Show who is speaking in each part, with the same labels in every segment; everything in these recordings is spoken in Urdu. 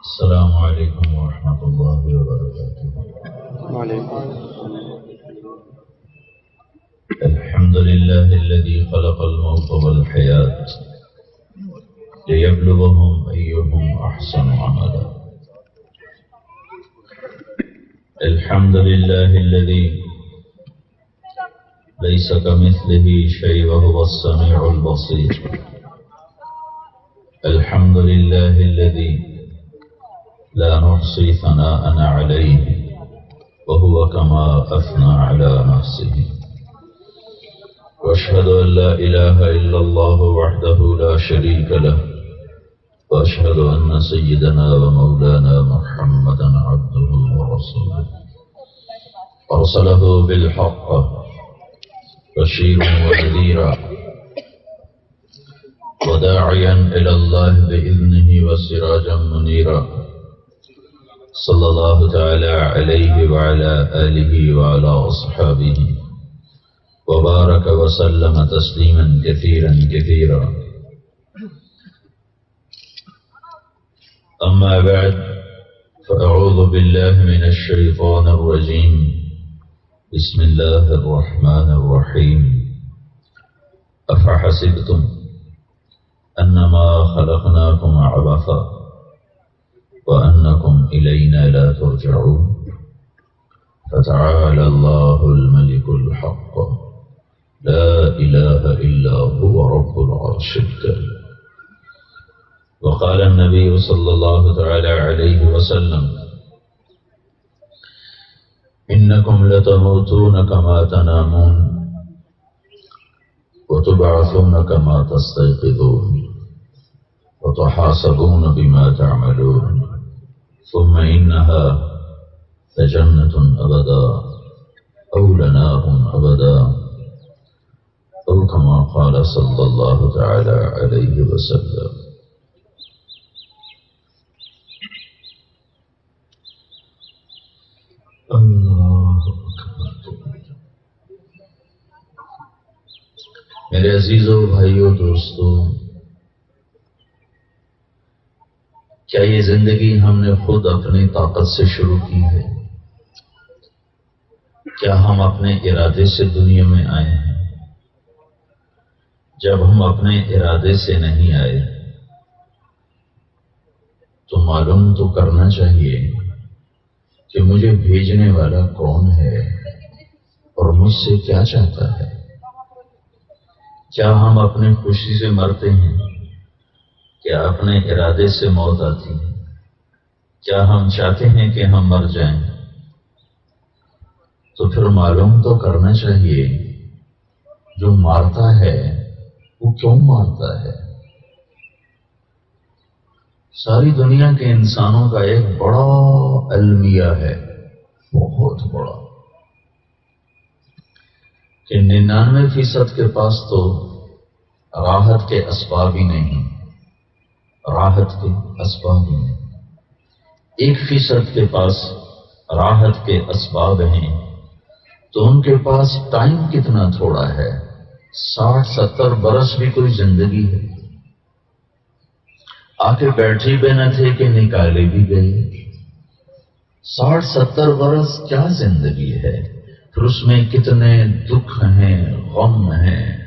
Speaker 1: السلام علیکم ورحمۃ اللہ وبرکاتہ۔
Speaker 2: وعلیکم
Speaker 1: الحمد للہ الذي خلق الموت والحیاة ليبلوهم أيهم أحسن عملا۔ الحمد لله الذي ليس كمثله شيء وهو السميع البصير۔ الحمد لله الذي لا نحصي ثناء عليه وهو كما أثنى على نفسه، وأشهد أن لا إله إلا الله وحده لا شريك له، وأشهد أن سيدنا ومولانا محمدا عبده ورسوله، أرسله بالحق بشيرا ونذيرا وداعيا إلى الله بإذنه وسراجا منيرا، صلى الله تعالى عليه وعلى آله وعلى أصحابه وبارك وسلم تسليما كثيرا كثيرا۔ أما بعد، فأعوذ بالله من الشيطان الرجيم، بسم الله الرحمن الرحيم۔ أفحسبتم أنما خلقناكم عبثا وأنكم إلينا لا ترجعون، فتعالى الله الملك الحق لا إله إلا هو رب العرش الكريم۔ وقال النبي صلى الله تعالى عليه وسلم: إنكم لتموتون كما تنامون وتبعثون كما تستيقظون وتحاسبون بما تعملون، ثم إنها لجنة أبدا أو لنار أبدا، أو كما قال صلى الله تعالى عليه وسلم۔ اللہ اکبر۔ میرے عزیزوں، بھائیوں، دوستوں، کیا یہ زندگی ہم نے خود اپنی طاقت سے شروع کی ہے؟ کیا ہم اپنے ارادے سے دنیا میں آئے ہیں؟ جب ہم اپنے ارادے سے نہیں آئے تو معلوم تو کرنا چاہیے کہ مجھے بھیجنے والا کون ہے اور مجھ سے کیا چاہتا ہے۔ کیا ہم اپنی خوشی سے مرتے ہیں؟ کیا اپنے ارادے سے موت آتی ہے؟ کیا ہم چاہتے ہیں کہ ہم مر جائیں؟ تو پھر معلوم تو کرنا چاہیے جو مارتا ہے وہ کیوں مارتا ہے۔ ساری دنیا کے انسانوں کا ایک بڑا المیہ ہے، بہت بڑا، کہ 99% کے پاس تو راحت کے اسباب ہی نہیں، راحت کے اسباب ہی نہیں۔ 1% کے پاس راحت کے اسباب ہیں، تو ان کے پاس ٹائم کتنا تھوڑا ہے، 60-70 برس بھی کوئی زندگی ہے۔ آ کے بیٹھی بھی نہ تھے کہ نکالے بھی گئے۔ 60-70 برس کیا زندگی ہے؟ پھر اس میں کتنے دکھ ہیں، غم ہیں،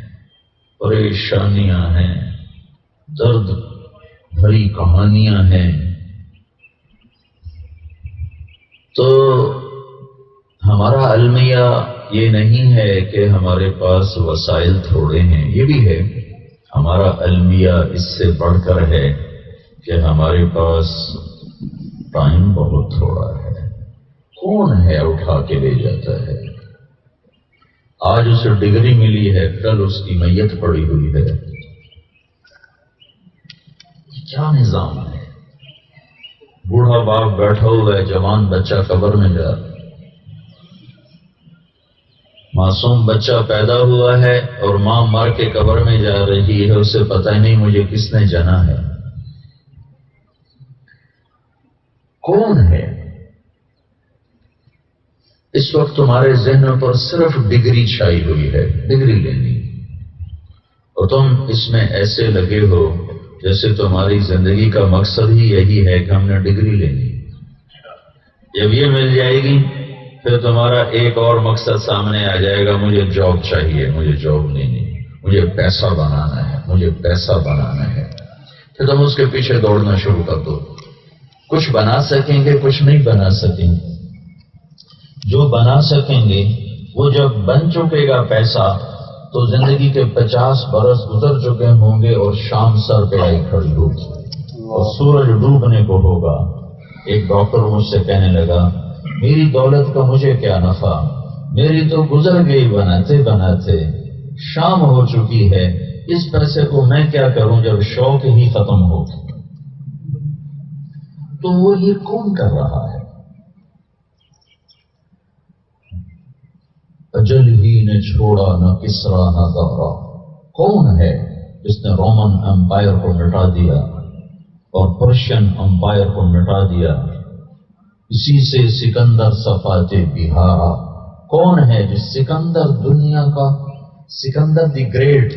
Speaker 1: پریشانیاں ہیں، درد بھری کہانیاں ہیں۔ تو ہمارا المیہ یہ نہیں ہے کہ ہمارے پاس وسائل تھوڑے ہیں، یہ بھی ہے۔ ہمارا المیہ اس سے بڑھ کر ہے کہ ہمارے پاس ٹائم بہت تھوڑا ہے۔ کون ہے اٹھا کے لے جاتا ہے؟ آج اسے ڈگری ملی ہے، کل اس کی میت پڑی ہوئی ہے۔ کیا نظام ہے؟ بوڑھا باپ بیٹھا ہوا ہے، جوان بچہ قبر میں جا رہا ہے۔ معصوم بچہ پیدا ہوا ہے اور ماں مر کے قبر میں جا رہی ہے، اسے پتہ ہی نہیں مجھے کس نے جنا ہے۔ کون ہے؟ اس وقت تمہارے ذہن پر صرف ڈگری چھائی ہوئی ہے، ڈگری لینی، اور تم اس میں ایسے لگے ہو جیسے تمہاری زندگی کا مقصد ہی یہی ہے کہ ہم نے ڈگری لینی، جب یہ مل جائے گی پھر تمہارا ایک اور مقصد سامنے آ جائے گا، مجھے جاب چاہیے، مجھے جاب لینی، مجھے پیسہ بنانا ہے، مجھے پیسہ بنانا ہے، پھر تم اس کے پیچھے دوڑنا شروع کر دو۔ کچھ بنا سکیں گے، کچھ نہیں بنا سکیں گے۔ جو بنا سکیں گے وہ جب بن چکے گا پیسہ تو زندگی کے 50 برس گزر چکے ہوں گے اور شام سر پہ آئی کھڑی ہوگی اور سورج ڈوبنے کو ہوگا۔ ایک ڈاکٹر مجھ سے کہنے لگا، میری دولت کا مجھے کیا نفع، میری تو گزر گئی بناتے بناتے، شام ہو چکی ہے، اس پیسے کو میں کیا کروں جب شوق ہی ختم ہو۔ تو وہ یہ کون کر رہا ہے؟ اجل ہی نے چھوڑا نہ کسرا نہ دورا۔ کون ہے جس نے رومن امپائر کو مٹا دیا اور پرشین امپائر کو مٹا دیا؟ اسی سے سکندر صفاتے بہارا۔ کون ہے جس سکندر دنیا کا، سکندر دی گریٹ،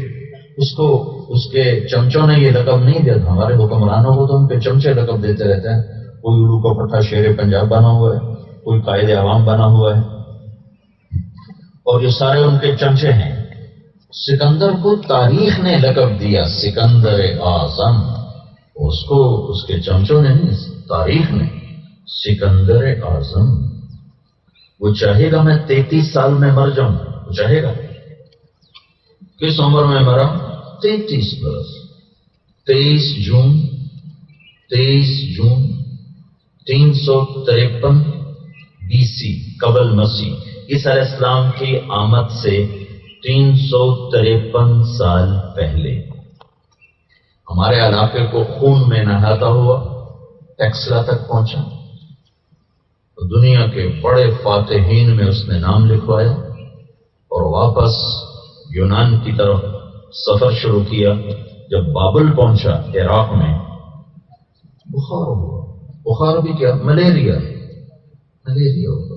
Speaker 1: اس کو اس کے چمچوں نے یہ لقب نہیں دیا تھا۔ ہمارے حکمرانوں کو تو ان کے چمچے لقب دیتے رہتے ہیں، کوئی اولو کا پٹھا شیر پنجاب بنا ہوا ہے، کوئی قائد عوام بنا ہوا ہے، اور یہ سارے ان کے چمچے ہیں۔ سکندر کو تاریخ نے لقب دیا سکندر اعظم، اس کو اس کے چمچوں نے نہیں، تاریخ نے سکندر اعظم۔ وہ چاہے گا میں 33 سال میں مر جاؤں، وہ چاہے گا۔ کس عمر میں مرا؟ 33 برس۔ 23 جون 353 BC قبل مسیح، عیسیٰ علیہ السلام کی آمد سے 353 سال پہلے ہمارے علاقے کو خون میں نہاتا ہوا ٹیکسلا تک پہنچا، دنیا کے بڑے فاتحین میں اس نے نام لکھوایا اور واپس یونان کی طرف سفر شروع کیا۔ جب بابل پہنچا عراق میں، بخار ہوا، بخار بھی کیا، ملیریا ہوا۔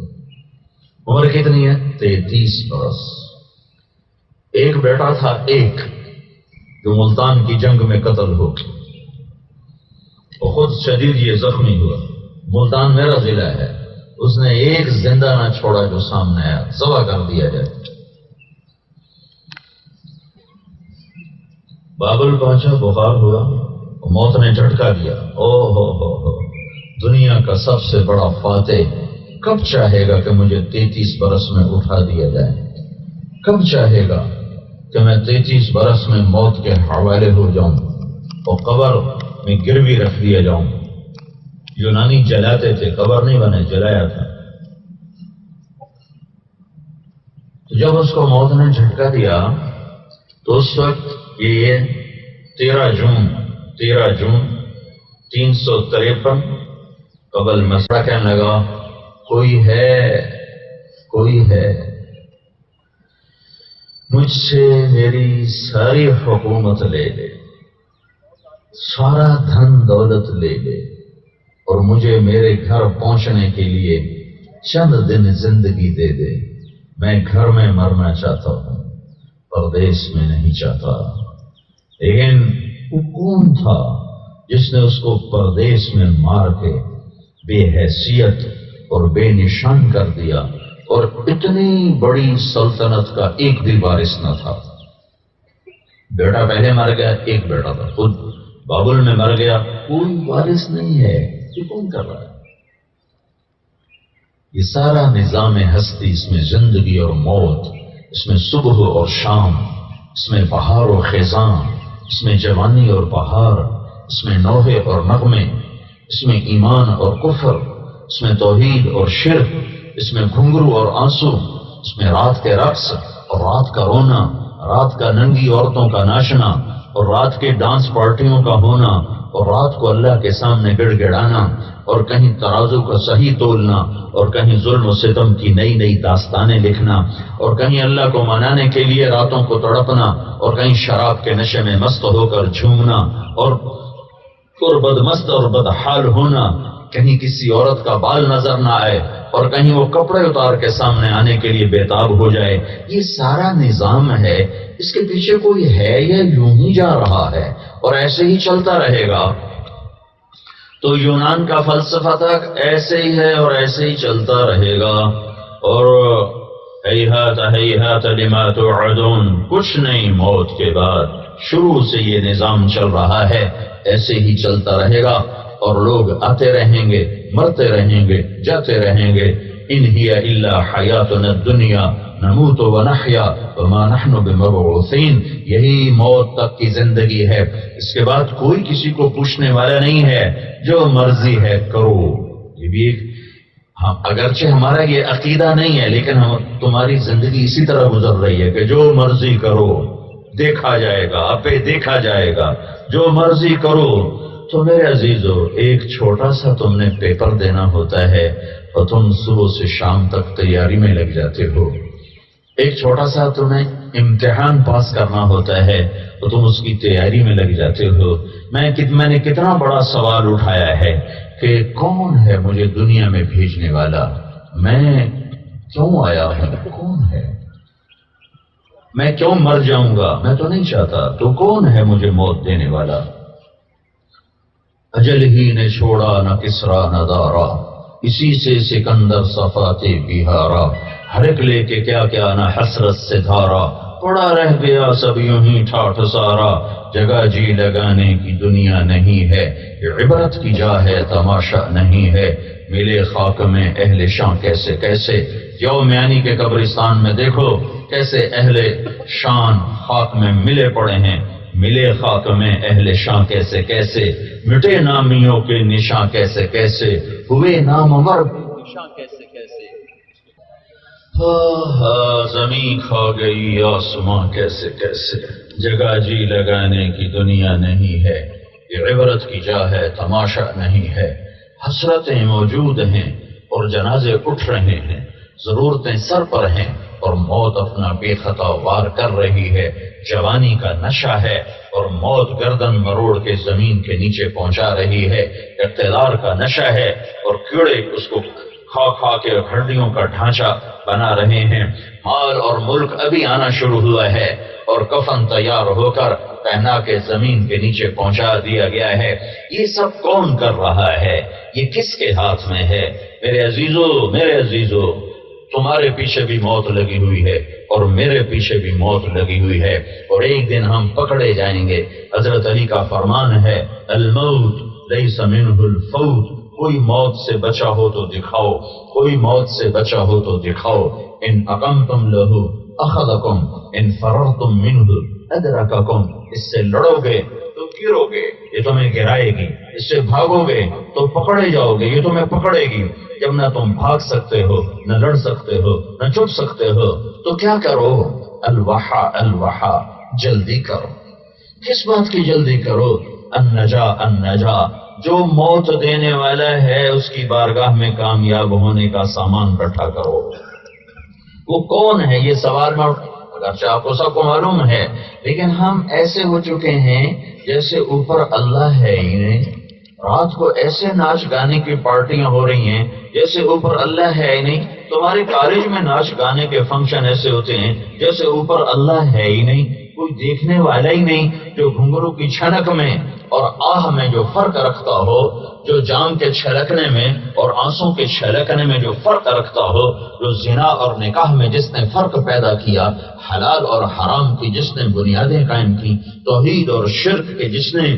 Speaker 1: عمر کتنی ہے؟ 33 برس۔ ایک بیٹا تھا، ایک جو ملتان کی جنگ میں قتل ہو، وہ خود شدید یہ زخمی ہوا۔ ملتان میرا ضلع ہے، اس نے ایک زندہ نہ چھوڑا جو سامنے آیا، ذبح کر دیا جائے۔ بابل پہنچا، بخار ہوا، موت نے جھٹکا دیا۔ او ہو، دنیا کا سب سے بڑا فاتح کب چاہے گا کہ مجھے 33 برس میں اٹھا دیا جائے؟ کب چاہے گا کہ میں 33 برس میں موت کے حوالے ہو جاؤں اور قبر میں گروی رکھ دیا جاؤں؟ یونانی جلاتے تھے، قبر نہیں بنے، جلایا تھا۔ تو جب اس کو موت نے جھٹکا دیا تو اس وقت یہ 13 جون 353 قبل مسئلہ کہنے لگا، کوئی ہے مجھ سے میری ساری حکومت لے لے، سارا دھن دولت لے لے، اور مجھے میرے گھر پہنچنے کے لیے چند دن زندگی دے دے۔ میں گھر میں مرنا چاہتا ہوں، پردیس میں نہیں چاہتا۔ لیکن وہ کون تھا جس نے اس کو پردیس میں مار کے بے حیثیت اور بے نشان کر دیا، اور اتنی بڑی سلطنت کا ایک بھی وارث نہ تھا؟ بیٹا پہلے مر گیا، ایک بیٹا تھا، خود بابل میں مر گیا، کوئی وارث نہیں ہے۔ یہ کون کر رہا ہے؟ یہ سارا نظام ہستی، اس میں زندگی اور موت، اس میں صبح اور شام، اس میں بہار و خزاں، اس میں جوانی اور بہار، اس میں نوحے اور نغمے، اس میں ایمان اور کفر، اس میں توحید اور شرک، اس میں گھنگرو اور آنسو، اس میں رات کے رقص اور رات کا رونا، رات کا ننگی عورتوں کا ناچنا اور رات کے ڈانس پارٹیوں کا ہونا، اور رات کو اللہ کے سامنے گڑ گڑانا، اور کہیں ترازو کا صحیح تولنا، اور کہیں ظلم و ستم کی نئی نئی داستانیں لکھنا، اور کہیں اللہ کو منانے کے لیے راتوں کو تڑپنا، اور کہیں شراب کے نشے میں مست ہو کر جھومنا اور بدمست اور بدحال ہونا، کہیں کسی عورت کا بال نظر نہ آئے اور کہیں وہ کپڑے اتار کے سامنے آنے کے لیے بےتاب ہو جائے. یہ سارا نظام ہے، اس کے پیچھے کوئی ہے یا یوں ہی جا رہا ہے اور ایسے ہی چلتا رہے گا؟ تو یونان کا فلسفہ تک ایسے ہی ہے اور ایسے ہی چلتا رہے گا. اور ہیہات ہیہات لما توعدون، کچھ نہیں موت کے بعد. شروع سے یہ نظام چل رہا ہے، ایسے ہی چلتا رہے گا اور لوگ آتے رہیں گے، مرتے رہیں گے، جاتے رہیں گے. ان ہی الا حیاتنا الدنیا نموت ونحیا وما نحن بمبعوثین. یہی موت تک کی زندگی ہے، اس کے بعد کوئی کسی کو پوچھنے والا نہیں ہے. جو مرضی ہے کرو. یہ بھی ایک اگرچہ ہمارا یہ عقیدہ نہیں ہے، لیکن تمہاری زندگی اسی طرح گزر رہی ہے کہ جو مرضی کرو، دیکھا جائے گا، اپے دیکھا جائے گا، جو مرضی کرو. تو میرے عزیزو، ایک چھوٹا سا تم نے پیپر دینا ہوتا ہے اور تم صبح سے شام تک تیاری میں لگ جاتے ہو. ایک چھوٹا سا تمہیں امتحان پاس کرنا ہوتا ہے تو تم اس کی تیاری میں لگ جاتے ہو. میں نے کتنا بڑا سوال اٹھایا ہے کہ کون ہے مجھے دنیا میں بھیجنے والا، میں کیوں آیا ہوں، کون ہے، میں کیوں مر جاؤں گا، میں تو نہیں چاہتا، تو کون ہے مجھے موت دینے والا. اجل ہی نے چھوڑا نہ کسرا نہ دارا، اسی سے سکندر صفاتے بہارا. ہر ایک لے کے کیا کیا نہ حسرت سے دھارا، پڑا رہ گیا سب یوں ہی ٹھاٹھ سارا. جگہ جی لگانے کی دنیا نہیں ہے، یہ عبرت کی جا ہے تماشا نہیں ہے. ملے خاک میں اہل شان کیسے کیسے. یومیانی کے قبرستان میں دیکھو کیسے اہل شان خاک میں ملے پڑے ہیں. ملے خاک میں اہل شان کیسے کیسے، مٹے نامیوں کے نشاں کیسے کیسے، ہوئے نامور نشاں کیسے کیسے. زمین کھا گئی آسماں کیسے کیسے. جگہ جی لگانے کی دنیا نہیں ہے، یہ عبرت کی جا ہے تماشا نہیں ہے. حسرتیں موجود ہیں اور جنازے اٹھ رہے ہیں، ضرورتیں سر پر ہیں اور موت اپنا بے خطا وار کر رہی ہے. جوانی کا نشہ ہے اور موت گردن مروڑ کے زمین کے نیچے پہنچا رہی ہے. اقتدار کا نشہ ہے اور کیڑے اس کو کھا کھا کے ہڈیوں کا ڈھانچہ بنا رہے ہیں. مال اور ملک ابھی آنا شروع ہوا ہے اور کفن تیار ہو کر پہنا کے زمین کے نیچے پہنچا دیا گیا ہے. یہ سب کون کر رہا ہے؟ یہ کس کے ہاتھ میں ہے؟ میرے عزیزو، تمہارے پیچھے بھی موت لگی ہوئی ہے اور میرے پیچھے بھی موت لگی ہوئی ہے، اور ایک دن ہم پکڑے جائیں گے. حضرت علی کا فرمان ہے، الموت لیس منہ الفوت. کوئی موت سے بچا ہو تو دکھاؤ، کوئی موت سے بچا ہو تو دکھاؤ. ان اقمتم لہ اخذکم، ان فررتم منہ ادرککم. اس سے لڑو گے تو گرو گے، یہ تمہیں گرائے گی. اس سے بھاگو گے تو پکڑے جاؤ گے، یہ تمہیں پکڑے گی. جب نہ تم بھاگ سکتے ہو، نہ لڑ سکتے ہو، نہ چھپ سکتے ہو، تو کیا کرو؟ الوحا الوحا، جلدی کرو. کس بات کی جلدی کرو؟ النجا النجا. جو موت دینے والا ہے اس کی بارگاہ میں کامیاب ہونے کا سامان اکٹھا کرو. وہ کون ہے؟ یہ سوال میں اگرچہ آپ کو سب کو معلوم ہے، لیکن ہم ایسے ہو چکے ہیں جیسے اوپر اللہ ہے ہی نہیں. رات کو ایسے ناچ گانے کی پارٹیاں ہو رہی ہیں جیسے اوپر اللہ ہے ہی نہیں. تمہارے کالج میں ناچ گانے کے فنکشن ایسے ہوتے ہیں جیسے اوپر اللہ ہے ہی نہیں، کوئی دیکھنے والا ہی نہیں. جو گھنگرو کی چھنک میں اور آہ میں جو فرق رکھتا ہو، جو جام کے چھلکنے میں اور آنسوں کے چھلکنے میں جو فرق رکھتا ہو، جو زنا اور نکاح میں جس نے فرق پیدا کیا، حلال اور حرام کی جس نے بنیادیں قائم کی، توحید اور شرک کے جس نے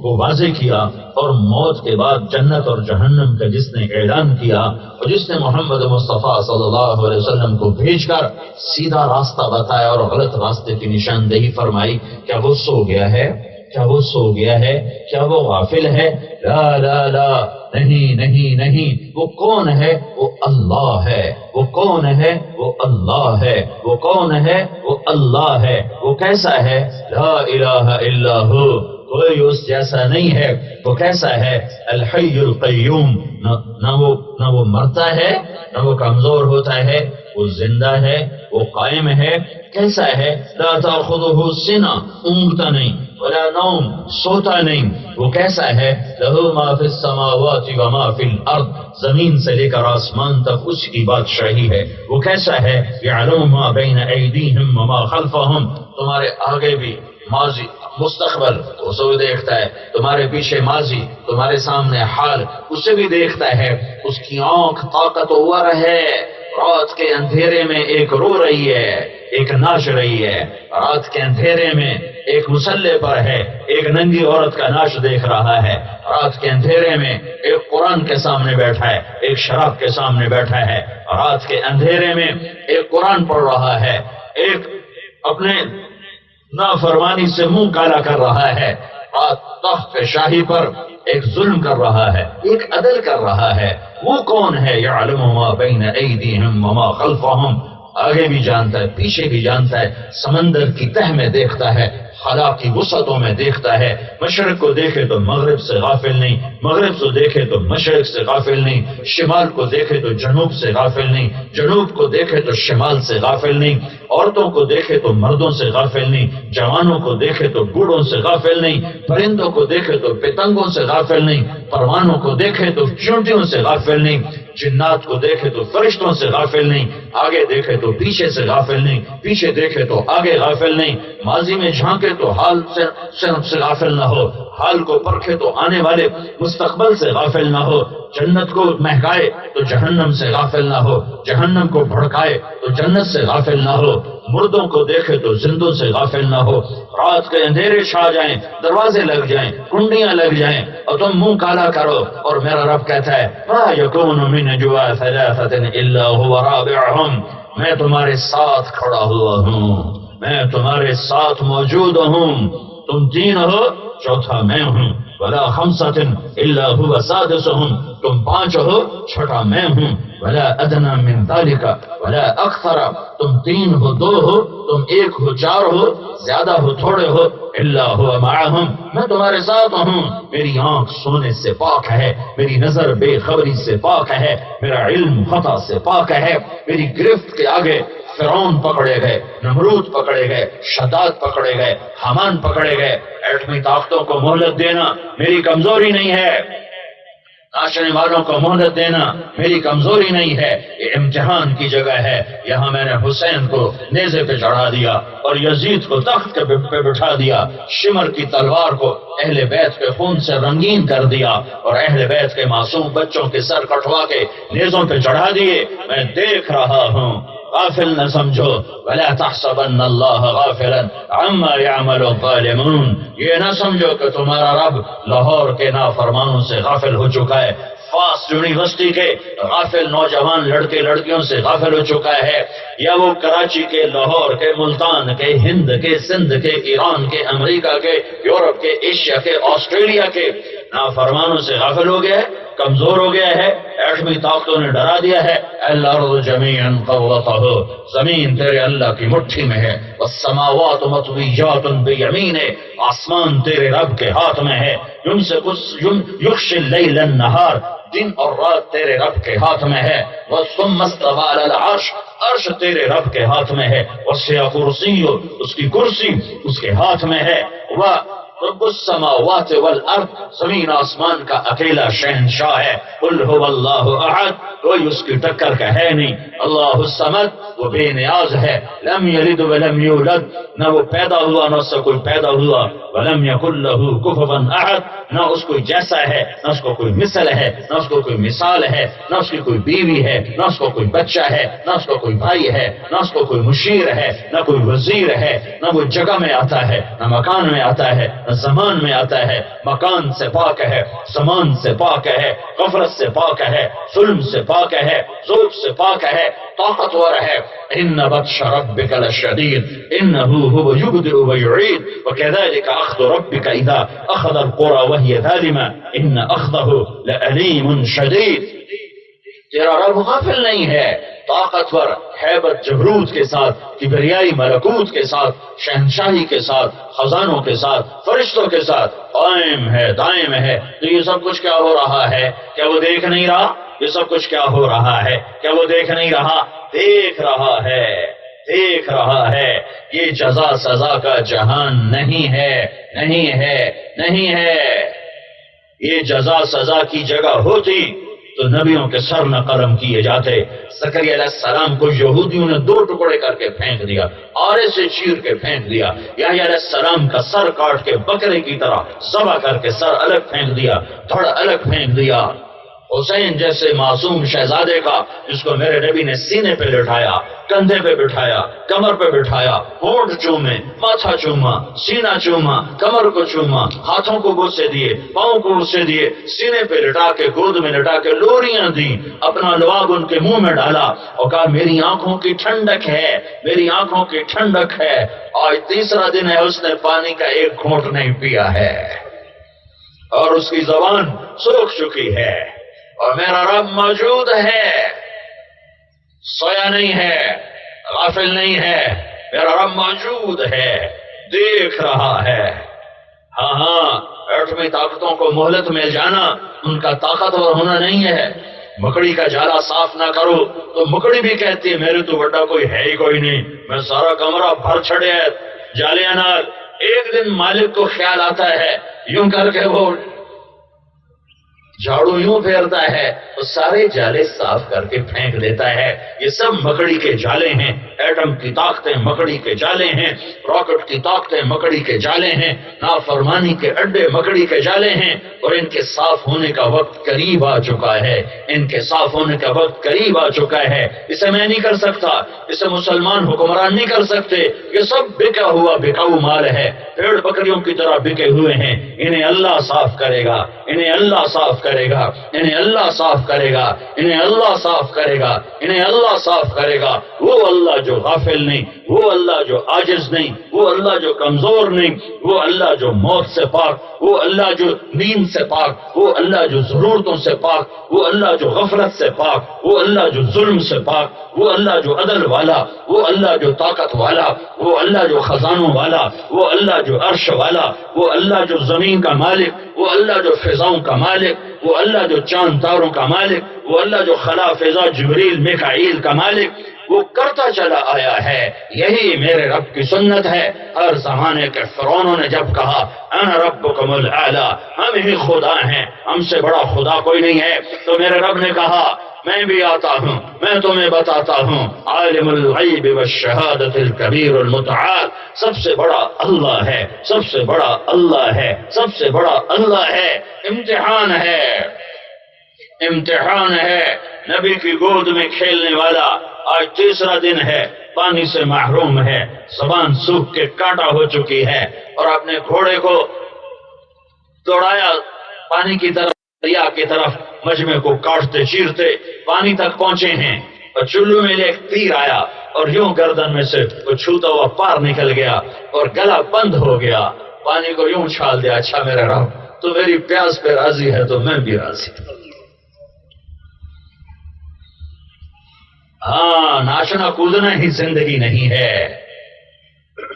Speaker 1: کو واضح کیا، اور موت کے بعد جنت اور جہنم کا جس نے اعلان کیا، اور جس نے محمد مصطفیٰ صلی اللہ علیہ وسلم کو بھیج کر سیدھا راستہ بتایا اور غلط راستے کی نشاندہی فرمائی. کیا وہ سو گیا ہے؟ کیا وہ سو گیا ہے؟ کیا وہ غافل ہے؟ لا لا لا، نہیں نہیں نہیں. وہ کون ہے؟ وہ اللہ ہے. وہ کون ہے؟ وہ اللہ ہے. وہ کون ہے؟ وہ اللہ ہے. وہ کیسا ہے؟ لا الہ الا ہو، کوئی اس جیسا نہیں ہے. وہ کیسا ہے؟ الحی القیوم. نہ وہ مرتا ہے، نہ وہ کمزور ہوتا ہے، وہ زندہ ہے، وہ قائم ہے. کیسا ہے؟ لا تاخذہ سنہ، اونگتا نہیں. ولا نوم، سوتا نہیں. وہ کیسا ہے؟ لہو ما فی السماوات و ما فی الارض، زمین سے لے کر آسمان تک اس کی بادشاہی ہے. وہ کیسا ہے؟ یعلم ما بین ایدیہم وما خلفہم، تمہارے آگے بھی ماضی مستقبل اسے بھی دیکھتا ہے، تمہارے پیچھے ماضی، تمہارے سامنے حال اسے بھی دیکھتا ہے. اس کی آنکھ طاقتور ہے. رات کے اندھیرے میں ایک رو رہی ہے، ایک ناچ رہی ہے. رات کے اندھیرے میں ایک مسلح پر ہے، ایک ننگی عورت کا ناچ دیکھ رہا ہے. رات کے اندھیرے میں ایک قرآن کے سامنے بیٹھا ہے، ایک شراب کے سامنے بیٹھا ہے. رات کے اندھیرے میں ایک قرآن پڑھ رہا ہے، ایک اپنے نافرمانی سے منہ کالا کر رہا ہے. رات تخت شاہی پر ایک ظلم کر رہا ہے، ایک عدل کر رہا ہے. وہ کون ہے؟ یعلم ما بین ایدیہم وما خلفہم، آگے بھی جانتا ہے، پیچھے بھی جانتا ہے. سمندر کی تہ میں دیکھتا ہے، خلا کی وسعتوں میں دیکھتا ہے. مشرق کو دیکھے تو مغرب سے غافل نہیں، مغرب کو دیکھے تو مشرق سے غافل نہیں، شمال کو دیکھے تو جنوب سے غافل نہیں، جنوب کو دیکھے تو شمال سے غافل نہیں. عورتوں کو دیکھے تو مردوں سے غافل نہیں، جوانوں کو دیکھے تو بوڑھوں سے غافل نہیں، پرندوں کو دیکھے تو پتنگوں سے غافل نہیں، پروانوں کو دیکھے تو چونٹیوں سے غافل نہیں، جنات کو دیکھے تو فرشتوں سے غافل نہیں، آگے دیکھے تو پیچھے سے غافل نہیں، پیچھے دیکھے تو آگے غافل نہیں. ماضی میں جھانکے تو حال سے غافل نہ ہو، حال کو پرکھے تو آنے والے مستقبل سے غافل نہ ہو. جنت کو مہکائے تو جہنم سے غافل نہ ہو، جہنم کو بھڑکائے تو جنت سے غافل نہ ہو. مردوں کو دیکھے تو زندوں سے غافل نہ ہو. رات کے اندھیرے چھا جائیں، دروازے لگ جائیں، کنڈیاں لگ جائیں اور تم منہ کالا کرو، اور میرا رب کہتا ہے ما یکون من نجوا ثلاثۃ الا هو رابعهم، میں تمہارے ساتھ کھڑا ہوا ہوں، میں تمہارے ساتھ موجود ہوں. تم تین ہو، چوتھا میں ہوں. ولا خمسۃ الا هو سادسهم، تم پانچ ہو، چھٹا میں ہوں. ولا ادنى من ذلك ولا اکثر، تم تین ہو، دو ہو، تم ایک ہو، چار ہو، زیادہ ہو، تھوڑے ہو. الا هو معهم، میں تمہارے ساتھ ہوں. میری آنکھ سونے سے پاک ہے، میری نظر بے خبری سے پاک ہے، میرا علم خطا سے پاک ہے. میری گرفت کے آگے فرعون پکڑے گئے، نمرود پکڑے گئے، شداد پکڑے گئے، حامان پکڑے گئے. ایٹمی طاقتوں کو مہلت دینا میری کمزوری نہیں ہے، ناچنے والوں کو مہلت دینا میری کمزوری نہیں ہے. یہ امتحان کی جگہ ہے. یہاں میں نے حسین کو نیزے پہ چڑھا دیا اور یزید کو تخت پہ بٹھا دیا. شمر کی تلوار کو اہل بیت کے خون سے رنگین کر دیا اور اہل بیت کے معصوم بچوں کے سر کٹوا کے نیزوں پہ چڑھا دیے. میں دیکھ رہا ہوں، غافل نہ سمجھو. ولا تحسبن اللہ غافلا عما يعمل الظالمون، یہ نہ سمجھو کہ تمہارا رب لاہور کے نافرمانوں سے غافل ہو چکا ہے، فاس یونیورسٹی کے غافل نوجوان لڑکے لڑکیوں سے غافل ہو چکا ہے، یا وہ کراچی کے، لاہور کے، ملتان کے، ہند کے، سندھ کے، ایران کے، امریکہ کے، یورپ کے، ایشیا کے، آسٹریلیا کے نافرمانوں سے غافل ہو گیا ہے، کمزور ہو گیا ہے. ایٹمی طاقتوں نے ڈرا دیا ہے. الارض جميعا قبضته، زمین تیرے اللہ کی مٹھی میں ہے. والسماوات مطویات بیمینہ، آسمان تیرے رب کے ہاتھ میں ہے. یغشی اللیل النہار، دن اور رات تیرے رب کے ہاتھ میں ہے. ثم استوى على العرش، عرش تیرے رب کے ہاتھ میں ہے. وسع کرسیہ، اس کی کرسی اس کے ہاتھ میں ہے. رب السماوات والارض، زمین آسمان کا اکیلا شہنشاہ ہے. قل هو اللہ احد، کوئی اس کی ٹکر کا ہے نہیں. اللہ الصمد، وہ بے نیاز ہے. لم یلد ولم یولد، نہ وہ پیدا ہوا نہ اس سے کوئی پیدا ہوا. ولم یکن له کفوا احد، نہ اس کو جیسا ہے، نہ اس کو کوئی مثل ہے، نہ اس کو کوئی مثال ہے، نہ اس کی کوئی بیوی ہے، نہ اس کو کوئی بچہ ہے، نہ اس کو کوئی بھائی ہے، نہ اس کو کوئی مشیر ہے، نہ کوئی وزیر ہے. نہ وہ جگہ میں آتا ہے، نہ مکان میں آتا ہے، نہ زمان میں آتا ہے. مکان سے پاک ہے، زمان سے پاک ہے، غفلت سے پاک ہے، ظلم سے پاک ہے، ذوق سے پاک ہے، طاقتور ہے. ان بطش ربک لشدید انہ هو یبدئ ویعید وکذلک اخذ ربک اذا اخذ القرى وهي ظالمہ ان اخذہ لعلیم شدید. تیرا رب غافل نہیں ہے، طاقتور، ہیبت جبروت کے ساتھ، کبریائی ملکوت کے ساتھ، شہنشاہی کے ساتھ، خزانوں کے ساتھ، فرشتوں کے ساتھ قائم ہے، دائم ہے. تو یہ سب کچھ کیا ہو رہا ہے؟ کیا وہ دیکھ نہیں رہا؟ یہ سب کچھ کیا ہو رہا ہے؟ کیا وہ دیکھ نہیں رہا؟ دیکھ رہا ہے. دیکھ رہا ہے۔ یہ جزا سزا کا جہان نہیں ہے، نہیں ہے، نہیں ہے۔ یہ جزا سزا کی جگہ ہوتی تو نبیوں کے سر نہ قلم کیے جاتے۔ زکریا علیہ السلام کو یہودیوں نے 2 ٹکڑے کر کے پھینک دیا، آرے سے چیر کے پھینک دیا۔ یحییٰ علیہ السلام کا سر کاٹ کے بکرے کی طرح ذبح کر کے سر الگ پھینک دیا، دھڑ الگ پھینک دیا۔ حسین جیسے معصوم شہزادے کا، جس کو میرے نبی نے سینے پہ لٹھایا، کندھے پہ بٹھایا، کمر پہ بٹھایا، ہونٹ چومے، ماتھا چوما، سینہ چوما، کمر کو چوما، ہاتھوں کو بوسے دیے، پاؤں کو بوسے دیے، سینے پہ لٹا کے، گود میں لٹا کے لوریاں دی، اپنا لباب ان کے منہ میں ڈالا اور کہا میری آنکھوں کی ٹھنڈک ہے، میری آنکھوں کی ٹھنڈک ہے۔ آج تیسرا دن ہے اس نے پانی کا ایک گھونٹ نہیں پیا ہے اور اس کی زبان سوکھ چکی ہے، اور میرا رب موجود ہے، سویا نہیں ہے، غافل نہیں ہے، میرا رب موجود ہے، دیکھ رہا ہے۔ ہاں ہاں، ایٹمی طاقتوں کو مہلت مل جانا ان کا طاقتور ہونا نہیں ہے۔ مکڑی کا جالا صاف نہ کرو تو مکڑی بھی کہتی ہے میرے تو بڑا کوئی ہے ہی کوئی نہیں، میں سارا کمرہ بھر چھڑے جالیاں نال۔ ایک دن مالک کو خیال آتا ہے، یوں کر کے وہ جھاڑو یوں پھیرتا ہے تو سارے جالے صاف کر کے پھینک دیتا ہے۔ یہ سب مکڑی کے جالے ہیں، ایٹم کی طاقتیں مکڑی کے جالے ہیں، راکٹ کی طاقتیں مکڑی کے جالے ہیں، نافرمانی کے اڈے مکڑی کے جالے ہیں، اور ان کے صاف ہونے کا وقت قریب آ چکا ہے، ان کے صاف ہونے کا وقت قریب آ چکا ہے۔ اسے میں نہیں کر سکتا، اسے مسلمان حکمران نہیں کر سکتے، یہ سب بکا ہوا بکاؤ مال ہے، بھیڑ بکریوں کی طرح بکے ہوئے ہیں۔ انہیں اللہ صاف کرے گا، انہیں اللہ صاف کرے گا، انہیں اللہ صاف کرے گا، انہیں اللہ صاف کرے گا، انہیں اللہ صاف کرے گا۔ وہ اللہ جو غافل نہیں، وہ اللہ جو عاجز نہیں، وہ اللہ جو کمزور نہیں، وہ اللہ جو موت سے پاک، وہ اللہ جو نیند سے پاک، وہ اللہ جو ضرورتوں سے پاک، وہ اللہ جو غفلت سے پاک، وہ اللہ جو ظلم سے پاک، وہ اللہ جو عدل والا، وہ اللہ جو طاقت والا، وہ اللہ جو خزانوں والا، وہ اللہ جو عرش والا، وہ اللہ جو زمین کا مالک، وہ اللہ جو فضاؤں کا مالک، وہ اللہ جو چاند تاروں کا مالک، وہ اللہ جو خلا فضا جبریل میکائیل کا مالک، وہ کرتا چلا آیا ہے۔ یہی میرے رب کی سنت ہے۔ ہر زمانے کے فرعونوں نے جب کہا انا ربکم الاعلی، ہم ہی خدا ہیں، ہم سے بڑا خدا کوئی نہیں ہے، تو میرے رب نے کہا میں بھی آتا ہوں، میں تمہیں بتاتا ہوں، عالم الغیب والشہادۃ الکبیر المتعال، سب سے بڑا اللہ ہے، سب سے بڑا اللہ ہے، سب سے بڑا اللہ ہے۔ امتحان ہے، امتحان ہے۔ نبی کی گود میں کھیلنے والا آج تیسرا دن ہے، پانی سے محروم ہے، زبان سوکھ کے کانٹا ہو چکی ہے، اور اپنے گھوڑے کو دوڑایا پانی کی طرف، دریا کی طرف، مجمع کو کاٹتے چیرتے پانی تک پہنچے ہیں، اور چلو میں ایک تیر آیا اور یوں گردن میں سے وہ چھوتا ہوا پار نکل گیا اور گلا بند ہو گیا۔ پانی کو یوں چھال دیا، اچھا میرا رب تو میری پیاس پہ راضی ہے تو میں بھی راضی ہوں۔ ہاں، ناچنا کودنا ہی زندگی نہیں ہے،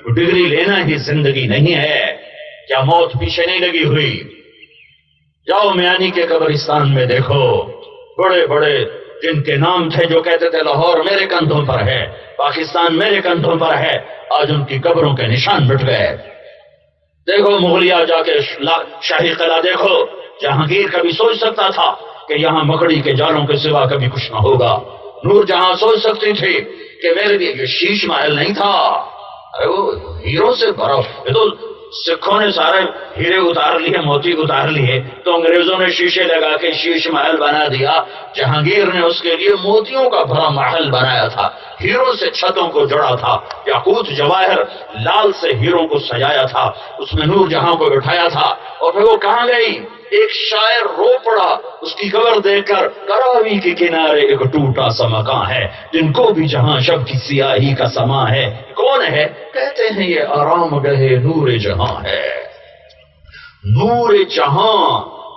Speaker 1: ڈگری لینا ہی زندگی نہیں ہے۔ کیا موت پیچھے نہیں لگی ہوئی؟ جاؤ میانی کے قبرستان میں دیکھو، بڑے بڑے جن کے نام تھے جو کہتے تھے لاہور میرے کندھوں پر ہے، پاکستان میرے کندھوں پر ہے، آج ان کی قبروں کے نشان مٹ گئے۔ دیکھو مغلیہ جا کے شاہی قلعہ دیکھو، جہانگیر کبھی سوچ سکتا تھا کہ یہاں مکڑی کے جالوں کے سوا کبھی کچھ نہ ہوگا؟ نور جہاں سوچ سکتی تھی کہ میرے لیے یہ شیش محل نہیں تھا، ارے وہ ہیروں سے بھرا، یہ تو سکھوں نے سارے ہیرے اتار لیے، موتی اتار لیے، تو انگریزوں نے شیشے لگا کے شیش محل بنا دیا۔ جہانگیر نے اس کے لیے موتیوں کا بھرا محل بنایا تھا، ہیروں سے چھتوں کو جڑا تھا، یاقوت جواہر لال سے ہیروں کو سجایا تھا، اس میں نور جہاں کو بٹھایا تھا۔ اور پھر وہ کہاں گئی؟ ایک شاعر رو پڑا اس کی قبر دیکھ کر، کراوی کے کنارے ایک ٹوٹا سا مکان ہے، جن کو بھی جہاں شب کی سیاہی کا سما ہے۔ کون ہے؟ کہتے ہیں یہ آرام گہے نور جہاں ہے۔ نور جہاں،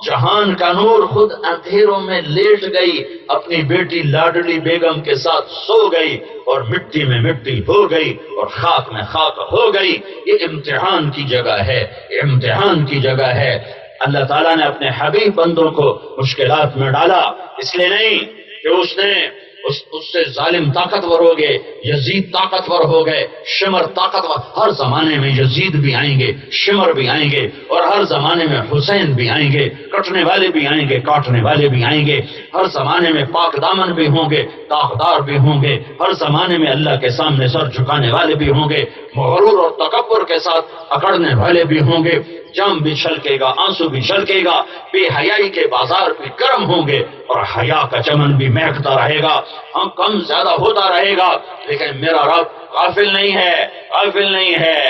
Speaker 1: جہان کا نور خود اندھیروں میں لیٹ گئی، اپنی بیٹی لاڈلی بیگم کے ساتھ سو گئی، اور مٹی میں مٹی ہو گئی، اور خاک میں خاک ہو گئی۔ یہ امتحان کی جگہ ہے، یہ امتحان کی جگہ ہے۔ اللہ تعالیٰ نے اپنے حبیب بندوں کو مشکلات میں ڈالا، اس لیے نہیں کہ اس نے اس سے ظالم طاقتور ہو گئے، یزید طاقتور ہو گئے، شمر طاقتور، ہر زمانے میں یزید بھی آئیں گے، شمر بھی آئیں گے، اور ہر زمانے میں حسین بھی آئیں گے، کٹنے والے بھی آئیں گے، کاٹنے والے بھی آئیں گے، ہر زمانے میں پاک دامن بھی ہوں گے، طاقتدار بھی ہوں گے، ہر زمانے میں اللہ کے سامنے سر جھکانے والے بھی ہوں گے، مغرور اور تکبر کے ساتھ اکڑنے والے بھی ہوں گے، جام بھی چھلکے گا، آنسو بھی چھلکے گا، بے حیائی کے بازار بھی گرم ہوں گے، اور حیا کا چمن بھی مہکتا رہے گا، ہم کم زیادہ ہوتا رہے گا، لیکن میرا رب غافل نہیں ہے، غافل نہیں ہے،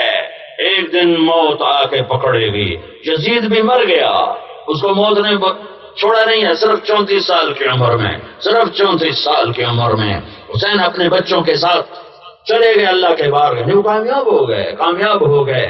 Speaker 1: ایک دن موت آ کے پکڑے گی۔ یزید بھی مر گیا، اس کو موت نے چھوڑا نہیں ہے، صرف 34 سال کی عمر میں، صرف 34 سال کی عمر میں حسین اپنے بچوں کے ساتھ چلے گئے اللہ کے بارگاہ میں، وہ کامیاب ہو گئے، کامیاب ہو گئے،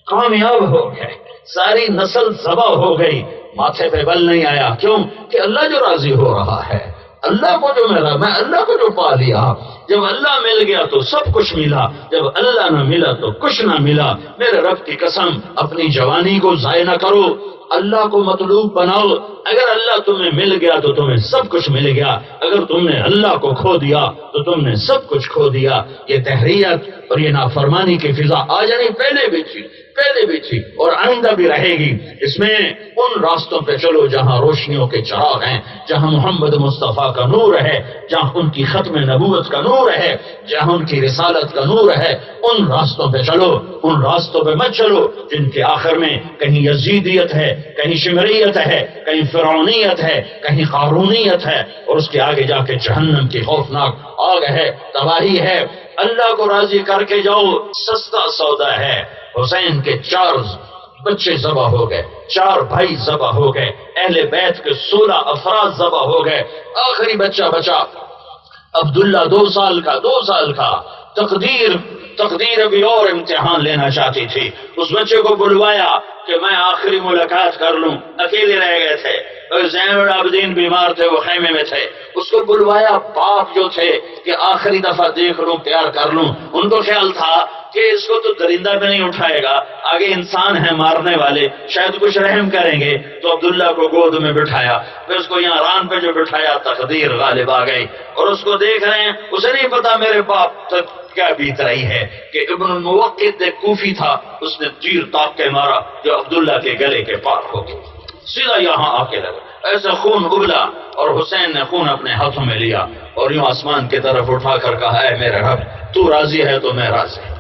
Speaker 1: کامیاب ہو گئے، ساری نسل ذبح ہو گئی، ماتھے پہ بل نہیں آیا، کیوں کہ اللہ جو راضی ہو رہا ہے، اللہ کو جو ملا، میں اللہ کو جو پا لیا، جب اللہ مل گیا تو سب کچھ ملا، جب اللہ نہ ملا تو کچھ نہ ملا۔ میرے رب کی قسم، اپنی جوانی کو ضائع نہ کرو، اللہ کو مطلوب بناؤ، اگر اللہ تمہیں مل گیا تو تمہیں سب کچھ مل گیا، اگر تم نے اللہ کو کھو دیا تو تم نے سب کچھ کھو دیا۔ یہ تحریت اور یہ نافرمانی کی فضا آج نہیں، پہلے بھی تھی، پہلے بھی تھی اور آئندہ بھی رہے گی۔ اس میں ان راستوں پہ چلو جہاں روشنیوں کے چراغ ہیں، جہاں محمد مصطفیٰ کا نور ہے، جہاں ان کی ختم نبوت کا نور ہے، جہاں ان کی رسالت کا نور ہے، ان راستوں پہ چلو، ان راستوں پہ مت چلو جن کے آخر میں کہیں یزیدیت ہے، کہیں شمریت ہے، کہیں فرعونیت ہے، کہیں قارونیت ہے، اور اس کے آگے جا کے جہنم کی خوفناک آگ ہے، تباہی ہے۔ اللہ کو راضی کر کے جاؤ، سستا سودا ہے۔ حسین کے 4 بچے ذبح ہو گئے، 4 بھائی ذبح ہو گئے، اہل بیت کے 16 افراد ذبح ہو گئے، آخری بچہ بچا عبداللہ 2 سال کا۔ تقدیر ابھی اور امتحان لینا چاہتی تھی، اس بچے کو بلوایا کہ میں آخری ملاقات کر لوں، اکیلے رہ گئے تھے، زین العابدین بیمار تھے، وہ خیمے میں تھے، اس کو بلوایا، باپ جو تھے کہ آخری دفعہ دیکھ لوں، پیار کر لوں، ان کو خیال تھا کہ اس کو تو درندہ بھی نہیں اٹھائے گا، آگے انسان ہیں مارنے والے، شاید کچھ رحم کریں گے، تو عبداللہ کو گود میں بٹھایا، پھر اس کو یہاں ران پہ جو بٹھایا، تقدیر غالب آ گئی، اور اس کو دیکھ رہے ہیں، اسے نہیں پتا میرے باپ تک کیا بیت رہی ہے کہ ابن الموقد ایک کوفی تھا، اس نے تیر تاپ کے مارا جو عبداللہ کے گلے کے پار ہو گیا، سیدھا یہاں آ کے لگا، ایسے خون ابلا، اور حسین نے خون اپنے ہاتھوں میں لیا اور یوں آسمان کی طرف اٹھا کر کہا، اے میرے رب، تو راضی ہے تو میں راضی ہوں۔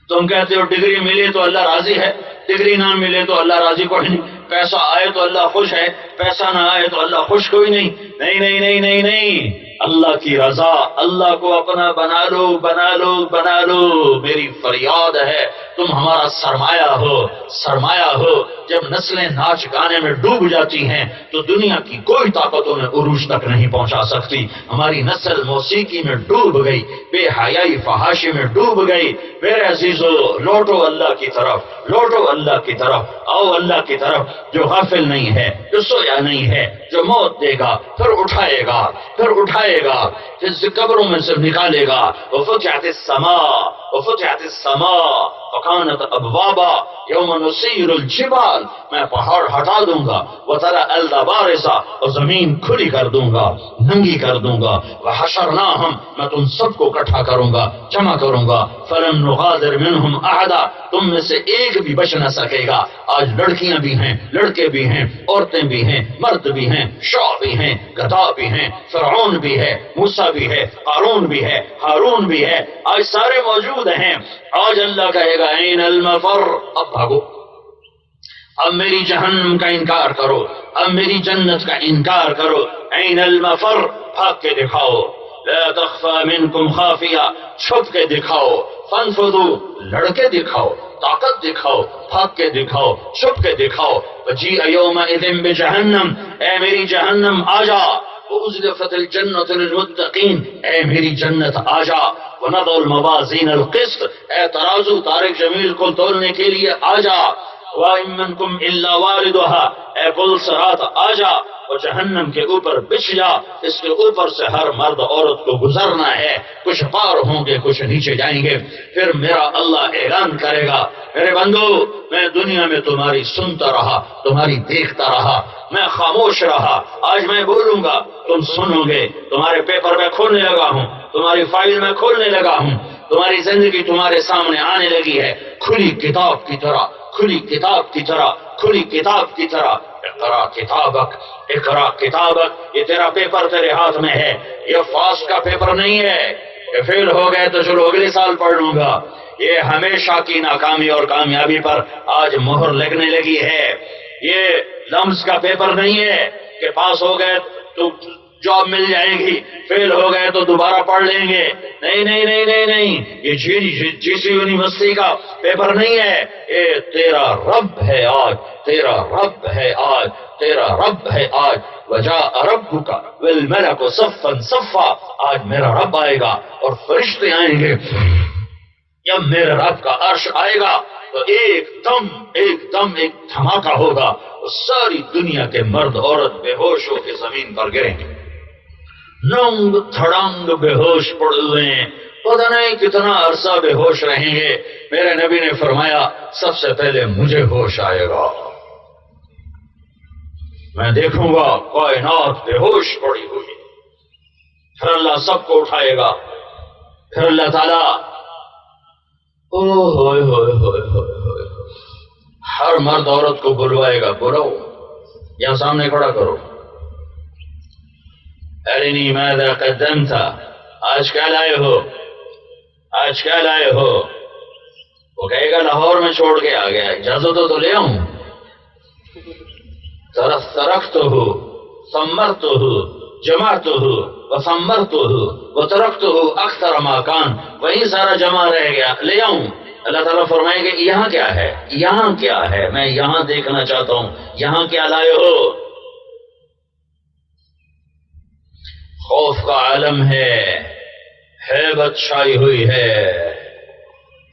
Speaker 1: تم کہتے ہو ڈگری ملی تو اللہ راضی ہے، ڈگری نہ ملے تو اللہ راضی کوئی نہیں، پیسہ آئے تو اللہ خوش ہے، پیسہ نہ آئے تو اللہ خوش کوئی نہیں، نہیں نہیں نہیں نہیں نہیں، اللہ کی رضا، اللہ کو اپنا بنا لو بنا لو بنا لو۔ میری فریاد ہے، تم ہمارا سرمایہ ہو۔ جب نسلیں ناچ گانے میں ڈوب جاتی ہیں تو دنیا کی کوئی طاقت انہیں عروج تک نہیں پہنچا سکتی۔ ہماری نسل موسیقی میں ڈوب گئی، بے حیائی فحاشی میں ڈوب گئی۔ میرے عزیزو، لوٹو اللہ کی طرف، لوٹو اللہ کی طرف، آؤ اللہ کی طرف، جو غافل نہیں ہے، جو سویا نہیں ہے، جو موت دے گا، پھر اٹھائے گا، پھر قبروں میں سے نکالے گا۔ وفتحت السماء فكانت ابوابا يوم نسير الجبال، میں پہاڑ ہٹا دوں گا، وترى الارض بارزة، اور زمین کھلی کر دوں گا، ننگی کر دوں گا، وحشرناهم، میں تم سب کو اکٹھا کروں گا، جمع کروں گا، فلم نغادر منهم احدا، تم میں سے ایک بھی بچ نہ سکے گا۔ آج لڑکیاں بھی ہیں، لڑکے بھی ہیں، عورتیں بھی ہیں، مرد بھی ہیں، شعب بھی ہیں، گدھا بھی ہیں، فرعون بھی ہے، موسیٰ بھی ہے، قارون بھی ہے، ہارون بھی ہے، آج سارے موجود ہیں۔ آج اللہ کہے گا این المفر، اب بھاگو، اب میری جہنم کا انکار کرو، اب میری جنت کا انکار کرو۔ این المفر، بھاگ کے دکھاؤ، لا تخفى منکم خافیہ، چھپ کے دکھاؤ، فانفذوا، لڑکے دکھاؤ، طاقت دکھاؤ، بھاگ کے دکھاؤ، چھپ کے دکھاؤ۔ وجیء یومئذ بجہنم، اے میری جہنم آ جا، وأزلفت الجنة للمتقین، اے میری جنت آ جا۔ ونضع الموازین القسط، اے ترازو طارق جمیل کو تولنے کے لیے آ جا۔ وَإِن مِّنكُمْ إِلَّا وَارِدُهَا، اے پل صراط آ جا۔ اور جہنم کے اوپر بچھ جا، اس کے اوپر سے ہر مرد عورت کو گزرنا ہے، کچھ پار ہوں گے کچھ نیچے جائیں گے، پھر میرا اللہ اعلان کرے گا میرے بندو میں دنیا میں تمہاری سنتا رہا، تمہاری دیکھتا رہا، میں خاموش رہا، آج میں بولوں گا تم سنو گے، تمہارے پیپر میں کھولنے لگا ہوں، تمہاری فائل میں کھولنے لگا ہوں، تمہاری زندگی تمہارے سامنے آنے لگی ہے کھلی کتاب کی طرح، کھلی کتاب کی طرح، کھلی کتاب کی طرح۔ اقرا کتابک، اقرا کتابک، یہ تیرا پیپر تیرے ہاتھ میں ہے، یہ فاسٹ کا پیپر نہیں ہے کہ فیل ہو گئے تو چلو اگلے سال پڑھ لوں گا، یہ ہمیشہ کی ناکامی اور کامیابی پر آج مہر لگنے لگی ہے، یہ لمس کا پیپر نہیں ہے کہ پاس ہو گئے تو جاب مل جائے گی، فیل ہو گئے تو دوبارہ پڑھ لیں گے، نہیں نہیں نہیں نہیں نہیں، یہ جیسی یونیورسٹی کا پیپر نہیں ہے، یہ تیرا رب ہے آج، تیرا رب ہے آج، تیرا رب ہے آج، وجاء ربک والملک صفا صفا، آج میرا رب آئے گا اور فرشتے آئیں گے، جب میرے رب کا عرش آئے گا تو ایک دم ایک دھماکہ ہوگا اور ساری دنیا کے مرد عورت بے ہوش ہو کے زمین پر گریں گے، ننگ تھڑنگ بے ہوش پڑے ہوئے ہیں، پتہ نہیں کتنا عرصہ بے ہوش رہیں گے۔ میرے نبی نے فرمایا سب سے پہلے مجھے ہوش آئے گا، میں دیکھوں گا کائنات بے ہوش پڑی ہوئی، پھر اللہ سب کو اٹھائے گا، پھر اللہ تعالیٰ ہوئے ہوئے ہوئے ہوئے ہوئے ہر مرد عورت کو بلوائے گا، بلاؤ یہاں سامنے کھڑا کرو، ارنی ماذا قدمت، آج کیا لائے ہو، آج کیا لائے ہو، وہ کہے گا لاہور میں چھوڑ کے آ گیا، اجازت تو لے آؤں، ترکتہ ثمرتہ جمعتہ وثمرتہ وترکتہ اکثر ما کان، وہیں سارا جمع رہ گیا، لے آؤں۔ اللہ تعالیٰ فرمائے گا یہاں کیا ہے، یہاں کیا ہے، میں یہاں دیکھنا چاہتا ہوں، یہاں کیا لائے ہو۔ خوف کا عالم ہے، ہیبت چھائی ہوئی ہے،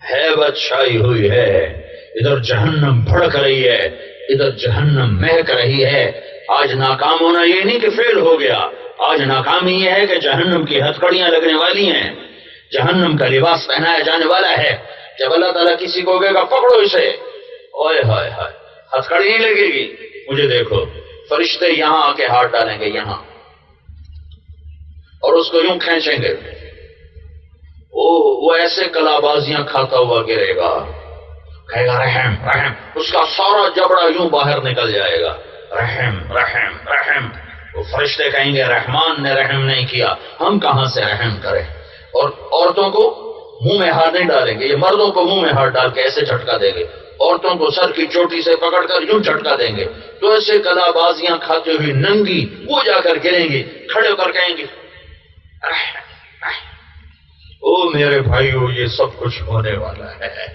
Speaker 1: ہیبت چھائی ہوئی ہے، ادھر جہنم بھڑک رہی ہے، ادھر جہنم مہک رہی ہے۔ آج ناکام ہونا یہ نہیں کہ فیل ہو گیا، آج ناکامی یہ ہے کہ جہنم کی ہتھکڑیاں لگنے والی ہیں، جہنم کا لباس پہنایا جانے والا ہے۔ جب اللہ تعالیٰ کسی کو کہے گا پکڑو اسے، اوئے ہائے ہائے، ہتھکڑی نہیں لگے گی، مجھے دیکھو، فرشتے یہاں آ کے ہاتھ ڈالیں گے یہاں اور اس کو یوں کھینچیں گے، وہ ایسے کلا بازیاں کھاتا ہوا گرے گا، کہے گا رحم رحم، اس کا سارا جبڑا یوں باہر نکل جائے گا، رحم رحم رحم۔ وہ فرشتے کہیں گے رحمان نے رحم نہیں کیا، ہم کہاں سے رحم کریں۔ اور عورتوں کو منہ میں ہاتھ نہیں ڈالیں گے، یہ مردوں کو منہ میں ہاتھ ڈال کے ایسے جھٹکا دیں گے، عورتوں کو سر کی چوٹی سے پکڑ کر یوں جھٹکا دیں گے، تو ایسے کلا بازیاں کھاتے ہوئی ننگی وہ جا کر گریں گی، کھڑے ہو کر کہیں گے او میرے بھائیو یہ سب کچھ ہونے والا ہے،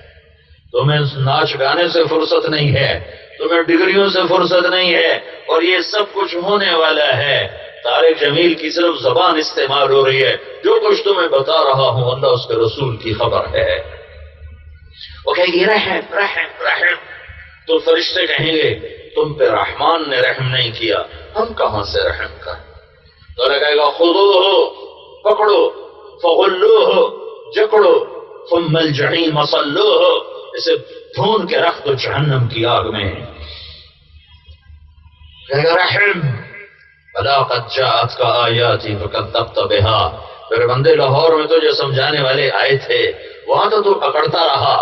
Speaker 1: تمہیں ناچ گانے سے فرصت نہیں ہے، تمہیں ڈگریوں سے فرصت نہیں ہے، اور یہ سب کچھ ہونے والا ہے۔ طارق جمیل کی صرف زبان استعمال ہو رہی ہے، جو کچھ تمہیں بتا رہا ہوں اللہ اس کے رسول کی خبر ہے۔ وہ کہیں گے رحم رحم رحم، تو فرشتے کہیں گے تم پہ رحمان نے رحم نہیں کیا، ہم کہاں سے رحم کر۔ تو کہے گا خذوہ، پکڑو، فغلوہ، جکڑو، ثم الجحیم صلوہ، اسے بھون کے رکھ دو جہنم کی آگ میں۔ کہے گا رحم، بلا قد جاءتک آیاتی فکذبت بہا، پھر بندے لاہور میں تجھے سمجھانے والے آئے تھے، وہاں تو پکڑتا رہا،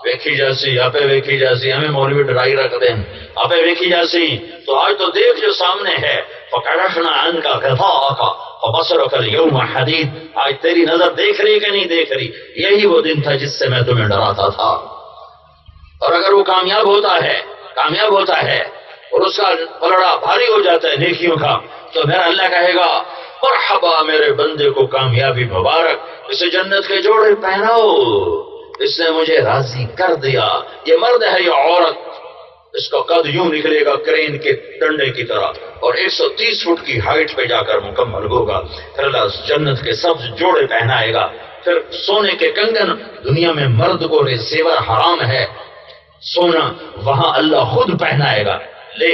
Speaker 1: ویکھی جاسی آپ ویکھی جاسی، ہمیں مولوی ڈرائی رکھ دیں، آپ ویکھی جاسی، تو آج تو دیکھ جو سامنے ہے، فکشفنا عنک غطاءک فبصرک اليوم حدید، آج تیری نظر دیکھ رہی کہ نہیں دیکھ رہی، یہی وہ دن تھا جس سے میں تمہیں ڈراتا تھا۔ اور اگر وہ کامیاب ہوتا ہے اور اس کا پلڑا بھاری ہو جاتا ہے نیکیوں کا، تو میرا اللہ کہے گا مرحبا میرے بندے کو کامیابی مبارک، اسے جنت کے جوڑے پہناؤ، اس نے مجھے راضی کر دیا۔ یہ مرد ہے یا عورت، اس کا قد یوں نکلے گا کرین کے ڈنڈے کی طرح، اور 130 فٹ کی ہائٹ پہ جا کر مکمل ہوگا، پھر اللہ جنت کے سبز جوڑے پہنائے گا۔ پھر سونے کے کنگن، دنیا میں مرد کو زیور حرام ہے، سونا وہاں اللہ خود پہنائے گا، لے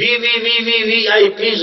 Speaker 1: VVIPs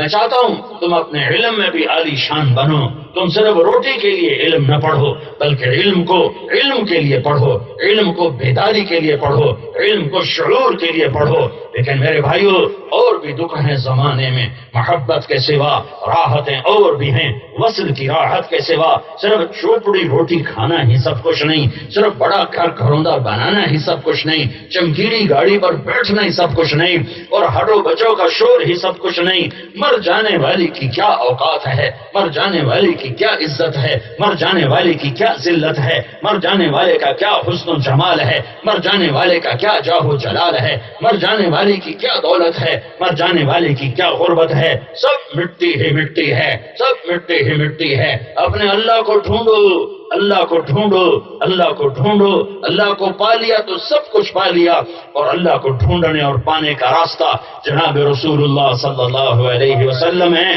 Speaker 1: میں چاہتا ہوں تم اپنے علم میں بھی عالی شان بنو، تم صرف روٹی کے لیے علم نہ پڑھو بلکہ علم کو علم کے لیے پڑھو، علم کو بیداری کے لیے پڑھو، علم کو شعور کے لیے پڑھو۔ لیکن میرے بھائیو اور بھی دکھ ہیں زمانے میں، محبت کے سوا راحتیں اور بھی ہیں، وصل کی راحت کے سوا صرف چوپڑی روٹی کھانا ہی سب کچھ نہیں، صرف بڑا گھر گھروندہ بنانا ہی سب کچھ نہیں، چمکیلی گاڑی پر بیٹھنا ہی سب کچھ نہیں، اور ہڈو بچوں کا شور ہی سب کچھ نہیں۔ مر جانے والی کی کیا اوقات ہے، مر جانے والی کی کیا عزت ہے، مر جانے والے کی کیا ذلت ہے، مر جانے والے کا کیا حسن و جمال ہے، مر جانے والے کا کیا جاہ و جلال ہے، مر جانے والے کی کیا دولت ہے، مر جانے والے کی کیا غربت ہے۔ سب مٹی ہی مٹی ہے، سب مٹی ہی مٹی ہے۔ اپنے اللہ کو ڈھونڈو، اللہ کو ڈھونڈو، اللہ کو ڈھونڈو۔ اللہ کو پا لیا تو سب کچھ پا لیا، اور اللہ کو ڈھونڈنے اور پانے کا راستہ جناب رسول اللہ صلی اللہ علیہ وسلم ہے۔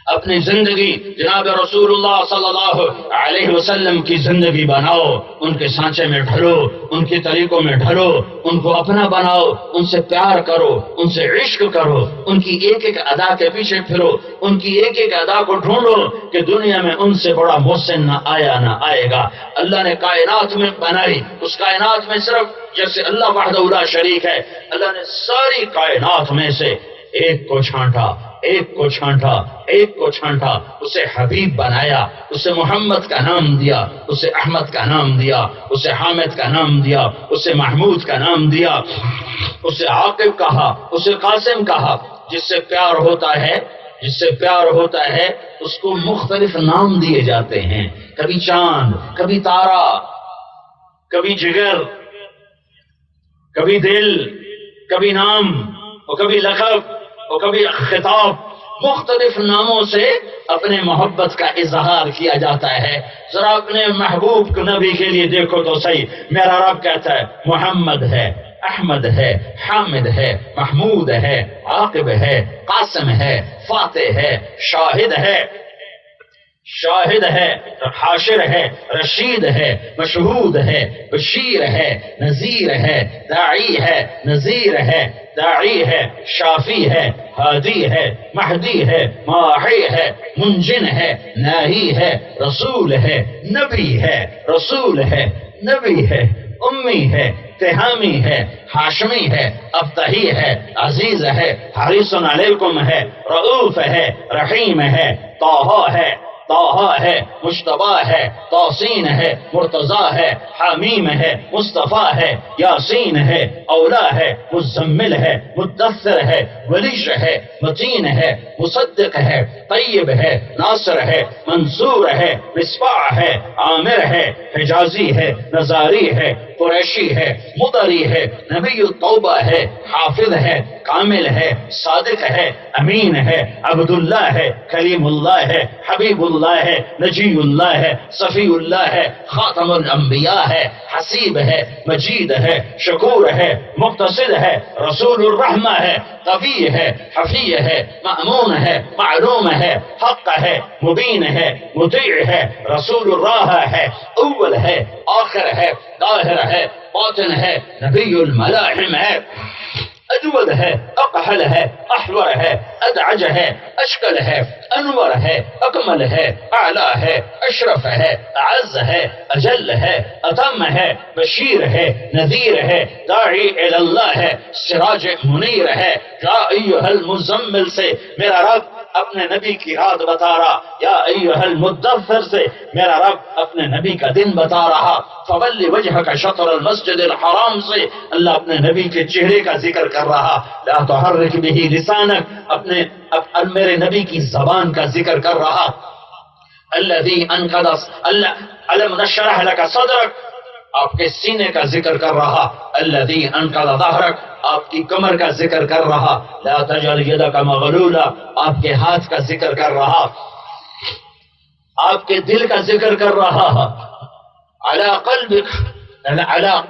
Speaker 1: اپنی زندگی جناب رسول اللہ صلی اللہ علیہ وسلم کی زندگی بناؤ، ان کے سانچے میں ڈھلو، ان کے طریقوں میں ڈھلو، ان کو اپنا بناؤ، ان سے پیار کرو، ان سے عشق کرو، ان کی ایک ایک ادا کے پیچھے پھرو، ان کی ایک ایک ادا کو ڈھونڈو کہ دنیا میں ان سے بڑا محسن نہ آیا نہ آئے گا۔ اللہ نے کائنات میں بنائی، اس کائنات میں صرف جیسے اللہ وحدہ لا شریک ہے، اللہ نے ساری کائنات میں سے ایک کو چھانٹا، ایک کو چھانٹا، ایک کو چھانٹا، اسے حبیب بنایا، اسے محمد کا نام دیا، اسے احمد کا نام دیا، اسے حامد کا نام دیا، اسے محمود کا نام دیا، اسے عاقب کہا، اسے قاسم کہا۔ جس سے پیار ہوتا ہے، جس سے پیار ہوتا ہے اس کو مختلف نام دیے جاتے ہیں، کبھی چاند، کبھی تارا، کبھی جگر، کبھی دل، کبھی نام، اور کبھی لقب، اور کبھی خطاب۔ مختلف ناموں سے اپنے محبت کا اظہار کیا جاتا ہے۔ ذرا اپنے محبوب کو نبی کے لیے دیکھو تو صحیح، میرا رب کہتا ہے محمد ہے، احمد ہے، حامد ہے، محمود ہے، عاقب ہے، قاسم ہے، فاتح ہے، شاہد ہے، شاہد ہے، حاشر ہے، رشید ہے، مشہود ہے، بشیر ہے، نذیر ہے، داعی ہے، نذیر ہے، داعی ہے، شافی ہے، ہادی ہے، مہدی ہے، ماحی ہے، منجن ہے، ناہی ہے، رسول ہے، نبی ہے، رسول ہے، نبی ہے، امی ہے، تہامی ہے، ہاشمی ہے، ابتہی ہے، عزیز ہے، حریص علیکم ہے، رؤوف ہے، رحیم ہے، طٰہٰ ہے، طٰہٰ ہے، مجتبیٰ ہے، توسین ہے، مرتضیٰ ہے، حمیم ہے، مصطفیٰ ہے، یاسین ہے، اولا ہے، مزمل ہے، مدثر ہے، ولیش ہے، متین ہے، مصدق ہے، طیب ہے، ناصر ہے، منصور ہے، مصباح ہے، عامر ہے، حجازی ہے، نزاری ہے، قریشی ہے، مطری ہے، نبی التوبہ ہے، حافظ ہے، کامل ہے، صادق ہے، امین ہے، عبداللہ ہے، کلیم اللہ ہے، حبیب اللہ ہے، نجی اللہ ہے، صفی اللہ ہے، خاتم الانبیاء ہے، حسیب ہے، مجید ہے، شکور ہے، مقتصد ہے، رسول الرحمہ ہے، قوی ہے، حفی ہے، مأمون ہے، معلوم ہے، حق ہے، مبین ہے، مطیع ہے، رسول الراہ ہے، اول ہے، آخر ہے، ظاہر ہے، باطن ہے، نبی الملاحم ہے، اجود ہے، اقحل ہے، احور ہے، ادعج ہے، اشکل ہے، انور ہے، اکمل ہے، اعلی ہے، اشرف ہے، اعز ہے، اجل ہے، اتم ہے، بشیر ہے، نذیر ہے، داعی الی اللہ ہے، سراج منیر ہے۔ یا ایھا المزمل سے میرا رب اپنے نبی کی رات بتا رہا، یا ایھا المدثر سے میرا رب اپنے نبی کا دن بتا رہا، فولی وجہک شطر المسجد الحرام سے اللہ اپنے نبی کے چہرے کا ذکر کر رہا، لا تحرک بہ لسانک اپنے میرے نبی کی زبان کا ذکر کر رہا، الذی انقض الم نشرح لک صدرک آپ کے سینے کا ذکر کر رہا، الذی انقض ظہرک آپ کی کمر کا ذکر کر رہا، لا تجعل یدک مغلولا آپ کے ہاتھ کا ذکر کر رہا، آپ کے دل کا ذکر کر رہا، علی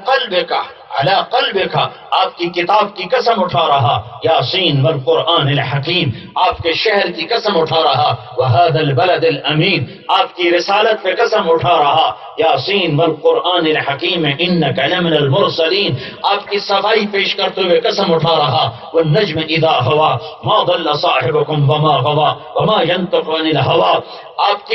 Speaker 1: قلبک علی قلبک، آپ کی کتاب کی قسم اٹھا رہا، یاسین والقرآن الحکیم، آپ کے شہر کی قسم اٹھا رہا، وہذا البلد الامین، آپ کی رسالت پہ قسم اٹھا رہا، یاسین والقرآن الحکیم انک لمن المرسلین، آپ کی صفائی پیش کرتے ہوئے قسم اٹھا رہا، والنجم اذا ہوا ما ضل صاحبکم وما غوا وما ينطق عن الہوا، آپ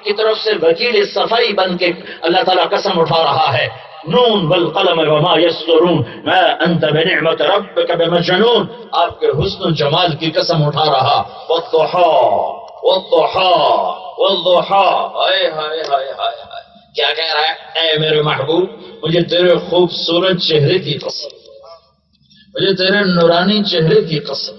Speaker 1: کی طرف سے وکیل صفائی بن کے اللہ تعالیٰ قسم اٹھا رہا ہے، نون والقلم وما يسطرون ما انت بنعمت ربک بمجنون، آپ کے حسن و جمال کی قسم اٹھا رہا، والضحى والضحى والضحى، ہائے ہائے ہائے ہائے، کیا کہہ رہا ہے؟ اے میرے محبوب، مجھے تیرے خوبصورت چہرے کی قسم، مجھے تیرے نورانی چہرے کی قسم،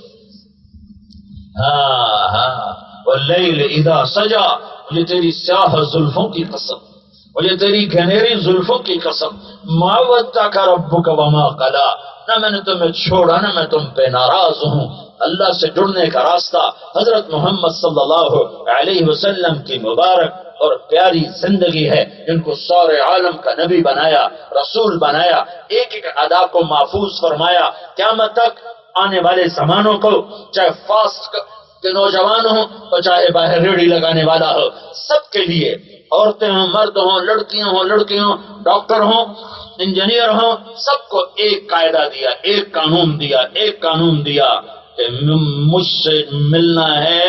Speaker 1: ہاں ہاں، واللیل اذا سجا، مجھے تیری سیاہ زلفوں کی قسم، مجھے تیری گھنیری زلفوں کی قسم، ما ودعک ربک وما قلا، نہ میں نے تمہیں چھوڑا نہ میں تم پہ ناراض ہوں۔ اللہ سے جڑنے کا راستہ حضرت محمد صلی اللہ علیہ وسلم کی مبارک اور پیاری زندگی ہے، جن کو سارے عالم کا نبی بنایا، رسول بنایا، ایک ایک ادا کو محفوظ فرمایا، قیامت تک آنے والے زمانوں کو، چاہے فاسٹ کے نوجوان ہوں اور چاہے باہر ریڑھی لگانے والا ہو، سب کے لیے، عورتیں ہوں، مرد ہوں، لڑکیاں ہوں، لڑکے ہوں، ڈاکٹر ہوں، انجینئر ہوں، سب کو ایک قاعدہ دیا، ایک قانون دیا کہ مجھ سے ملنا ہے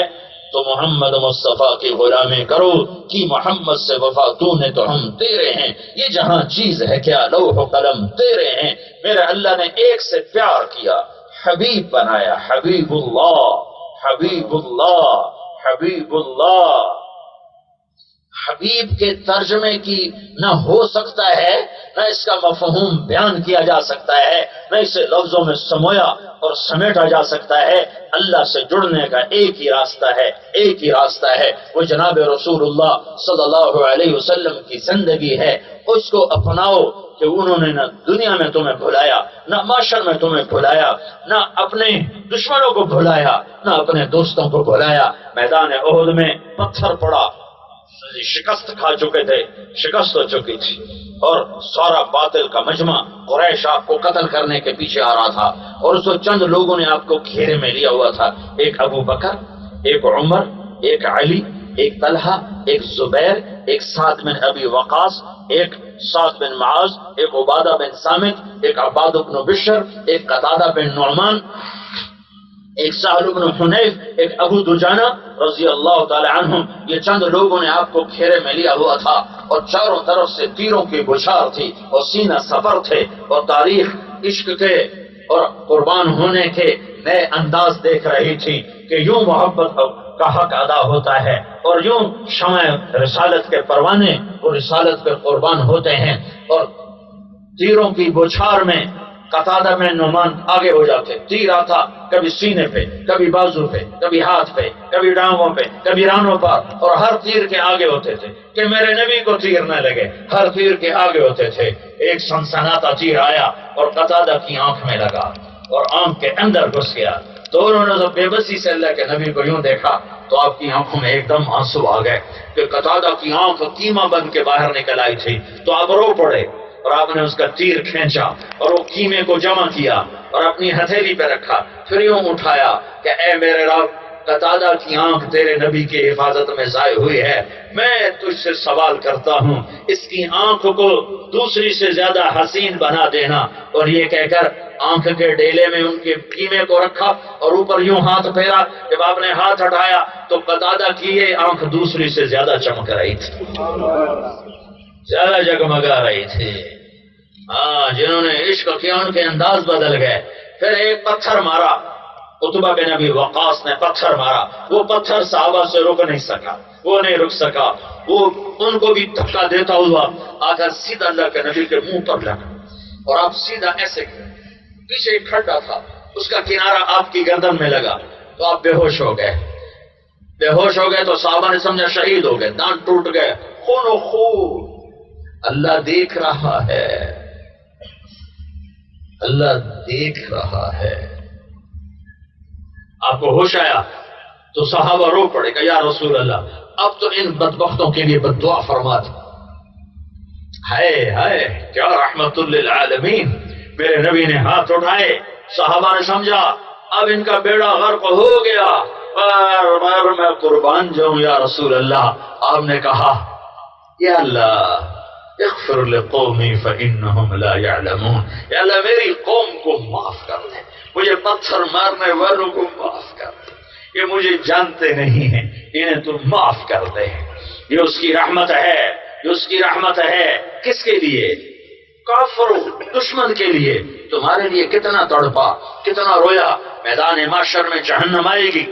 Speaker 1: تو محمد مصطفیٰ کی غلامی کرو، کی محمد سے وفا تو نے تو ہم تیرے ہیں، یہ جہاں چیز ہے کیا لوح و قلم تیرے ہیں، میرے اللہ نے ایک سے پیار کیا، حبیب بنایا، حبیب اللہ حبیب اللہ حبیب اللہ۔ حبیب کے ترجمے کی نہ ہو سکتا ہے، نہ اس کا مفہوم بیان کیا جا سکتا ہے، نہ اسے لفظوں میں سمویا اور سمیٹا جا سکتا ہے۔ اللہ سے جڑنے کا ایک ہی راستہ ہے، وہ جناب رسول اللہ صلی اللہ علیہ وسلم کی زندگی ہے، اس کو اپناؤ کہ انہوں نے نہ دنیا میں تمہیں بھلایا، نہ معاشر میں تمہیں بھلایا، نہ اپنے دشمنوں کو بھلایا، نہ اپنے دوستوں کو بھلایا۔ میدان احد میں پتھر پڑا، شکست کھا چکے تھے، شکست ہو چکی تھی، اور سارا باطل کا مجمع قریش آپ کو قتل کرنے کے پیچھے آ رہا تھا، اور اس وقت چند لوگوں نے آپ کو گھیرے میں لیا ہوا تھا، ایک ابو بکر، ایک عمر، ایک علی، ایک طلحہ، ایک زبیر، ایک سعد بن ابی وقاص، ایک سعد بن معاذ، ایک عبادہ بن صامت، ایک عباد بن بشر، ایک قتادہ بن نعمان، ایک سہل بن حنیف، ایک ابو دجانہ رضی اللہ تعالی عنہ۔ یہ چند لوگوں نے آپ کو گھیرے میں لیا ہوا تھا، اور چاروں طرف سے تیروں کی بچھار تھی، اور سینہ سفر تھے، اور تاریخ عشق کے اور قربان ہونے کے نئے انداز دیکھ رہی تھی کہ یوں محبت کا حق ادا ہوتا ہے، اور یوں شمع رسالت کے پروانے وہ رسالت پہ قربان ہوتے ہیں، اور تیروں کی بچھار میں قتادہ میں نعمان آگے ہو جاتے، تیر آتا کبھی سینے پہ، کبھی بازو پہ، کبھی ہاتھ پہ، کبھی ڈانگوں پہ، کبھی رانوں پر، اور ہر تیر کے آگے ہوتے تھے کہ میرے نبی کو تیر نہ لگے، ہر تیر کے آگے ہوتے تھے۔ ایک سنسناتا تیر آیا اور قتادہ کی آنکھ میں لگا اور آنکھ کے اندر گھس گیا، تو انہوں نے بے بسی سے اللہ کے نبی کو یوں دیکھا تو آپ کی آنکھوں میں ایک دم آنسو آ گئے کہ قتادہ کی آنکھ کیما بن کے باہر نکل آئی تھی، تو آپ رو پڑے، اور آپ نے اس کا تیر کھینچا اور وہ کیمے کو جمع کیا اور اپنی ہتھیلی پہ رکھا، پھر یوں اٹھایا کہ اے میرے رب، قتادہ کی آنکھ تیرے نبی کی حفاظت میں ضائع ہوئی ہے، میں تجھ سے سوال کرتا ہوں اس کی آنکھ کو دوسری سے زیادہ حسین بنا دینا، اور یہ کہہ کر آنکھ کے ڈیلے میں ان کے کیمے کو رکھا اور اوپر یوں ہاتھ پھیرا، جب آپ نے ہاتھ ہٹایا تو قتادہ کی یہ آنکھ دوسری سے زیادہ چمک رہی تھی، زیادہ جگمگا رہی تھی۔ ہاں، جنہوں نے عشق کیا ان کے انداز بدل گئے۔ پھر ایک پتھر مارا، عتبہ بن ابی وقاص نے پتھر مارا، وہ پتھر صحابہ سے رک نہیں سکا، وہ نہیں رک سکا، وہ ان کو بھی دھکا دیتا ہوا آ کر سیدھا اللہ کے نبی کے منہ پر لگا، اور آپ سیدھا ایسے پیچھے ایک کھڈا تھا، اس کا کنارہ آپ کی گردن میں لگا تو آپ بے ہوش ہو گئے۔ بے ہوش ہو گئے تو صحابہ نے سمجھا شہید ہو گئے، دانت ٹوٹ گئے، خون و خون۔ اللہ دیکھ رہا ہے، اللہ دیکھ رہا ہے۔ آپ کو ہوش آیا تو صحابہ رو پڑے کہ یا رسول اللہ، اب تو ان بدبختوں کے لیے بد دعا فرما دے۔ ہائے ہائے، کیا رحمت للعالمین، میرے نبی نے ہاتھ اٹھائے، صحابہ نے سمجھا اب ان کا بیڑا غرق ہو گیا، پر میں قربان جاؤں یا رسول اللہ۔ آپ نے کہا یا اللہ اغفر لقومی فإنہم لا يعلمون، یا اللہ میری قوم کو معاف کر دے، مجھے پتھر مارنے والوں کو معاف کر دے، یہ مجھے جانتے نہیں ہیں، انہیں تو معاف کر دے۔ یہ اس کی رحمت ہے، یہ اس کی رحمت ہے۔ کس کے لیے؟ کافر دشمن کے لیے۔ تمہارے لیے کتنا تڑپا، کتنا رویا۔ میدان محشر میں جہنم آئے گی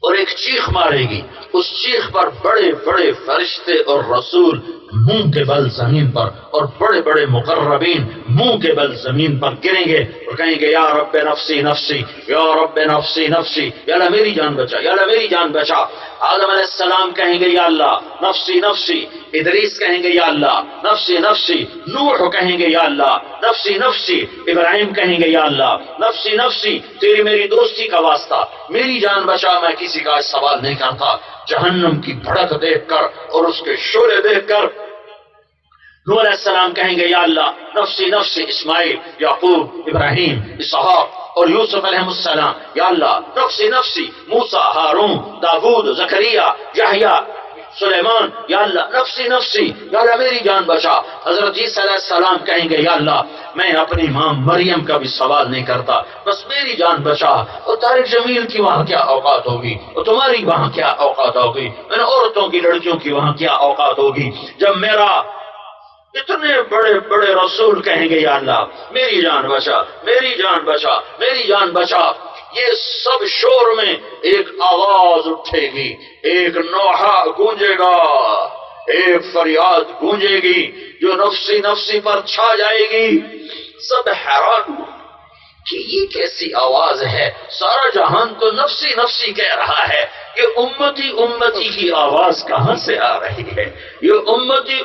Speaker 1: اور ایک چیخ مارے گی، اس چیخ پر بڑے بڑے فرشتے اور رسول منہ کے بل زمین پر، اور بڑے بڑے مقربین منہ کے بل زمین پر گریں گے اور کہیں گے یا رب نفسی نفسی، یا رب نفسی نفسی، یا اللہ میری جان بچا، یا اللہ میری جان بچا۔ آدم علیہ السلام کہیں گے یا اللہ نفسی نفسی، ادریس کہیں گے یا اللہ نفسی نفسی، نوح کہیں گے یا اللہ نفسی نفسی، ابراہیم کہیں گے یا اللہ نفسی نفسی، تیری میری دوستی کا واسطہ میری جان بچا، میں کسی کا سوال نہیں کرتا۔ جہنم کی بھڑک دیکھ کر اور اس کے شعلے دیکھ کر نوح علیہ السلام کہیں گے یا اللہ نفسی نفسی، اسماعیل، یعقوب، ابراہیم، اسحاق اور یوسف علیہ السلام، یا اللہ نفسی نفسی، موسیٰ، ہارون، داود، زکریا، یحییٰ، سلیمان، یا اللہ نفسی نفسی، یا اللہ میری جان بچا۔ حضرت عیسیٰ علیہ السلام کہیں گے یا اللہ میں اپنی ماں مریم کا بھی سوال نہیں کرتا، بس میری جان بچا۔ اور طارق جمیل کی وہاں کیا اوقات ہوگی، اور تمہاری وہاں کیا اوقات ہوگی، ان عورتوں کی لڑکیوں کی وہاں کیا اوقات ہوگی، جب میرا اتنے بڑے بڑے رسول کہیں گے یا اللہ میری جان بچا، میری جان بچا، میری جان بچا۔ یہ سب شور میں ایک آواز اٹھے گی، ایک نوحہ گونجے گا، ایک فریاد گونجے گی جو نفسی نفسی پر چھا جائے گی۔ سب حیران کہ یہ کیسی آواز ہے، سارا جہان تو نفسی نفسی کہہ رہا ہے، یہ امتی امتی کی آواز کہاں سے آ رہی ہے؟ یہ امتی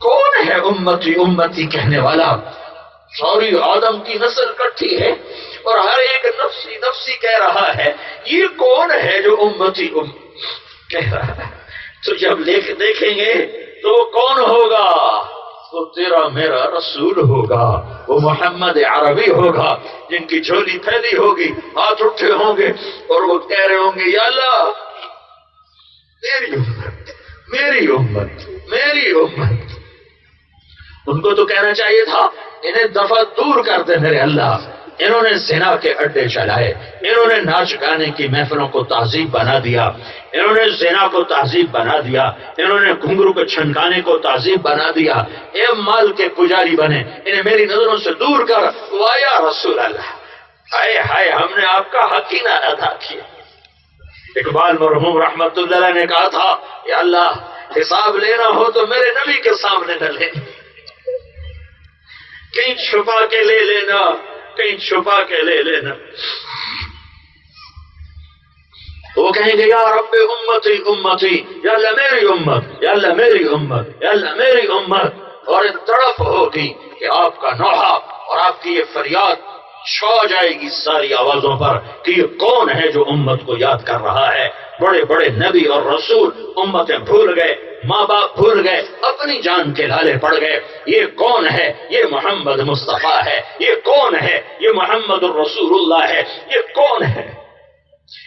Speaker 1: کون ہے؟ امتی امتی کہنے والا ساری آدم کی نسل کٹھی ہے اور ہر ایک نفسی نفسی کہہ رہا ہے، یہ کون ہے جو امتی کہہ رہا ہے؟ تو جب دیکھیں گے تو وہ کون ہوگا؟ وہ تیرا میرا رسول ہوگا، وہ محمد عربی ہوگا، جن کی جھولی پھیلی ہوگی، ہاتھ اٹھے ہوں گے اور وہ کہہ رہے ہوں گے یا اللہ میری امت، میری امت، میری امت۔ ان کو تو کہنا چاہیے تھا انہیں دفعہ دور کر دے میرے اللہ، انہوں نے زنا کے اڈے چلائے، انہوں نے ناچ گانے کی محفلوں کو تہذیب بنا دیا، انہوں نے زنا کو تہذیب بنا دیا، انہوں نے گھنگرو کو چھنکانے کو تہذیب بنا دیا، اے مال کے پجاری بنے، انہیں میری نظروں سے دور کر۔ وایا رسول اللہ، ہائے ہائے ہم نے آپ کا حق ہی نہ ادا کیا۔ اقبال مرحوم رحمت اللہ علیہ نے کہا تھا یا اللہ حساب لینا ہو تو میرے نبی کے سامنے نہ لینا، کہیں چھپا کے لے لینا، کہیں چھپا کے لے لینا۔ وہ کہیں گے یا رب امتی امتی، یا اللہ میری امت، یا اللہ میری امت، یا اللہ میری امت۔ اور ایک تڑپ ہوگی کہ آپ کا نوحہ اور آپ کی یہ فریاد چھا جائے گی ساری آوازوں پر کہ یہ کون ہے جو امت کو یاد کر رہا ہے۔ بڑے بڑے نبی اور رسول امتیں بھول گئے، ماں باپ بھول گئے، اپنی جان کے لالے پڑ گئے۔ یہ کون ہے؟ یہ محمد مصطفیٰ ہے۔ یہ کون ہے؟ یہ محمد الرسول اللہ ہے۔ یہ کون ہے؟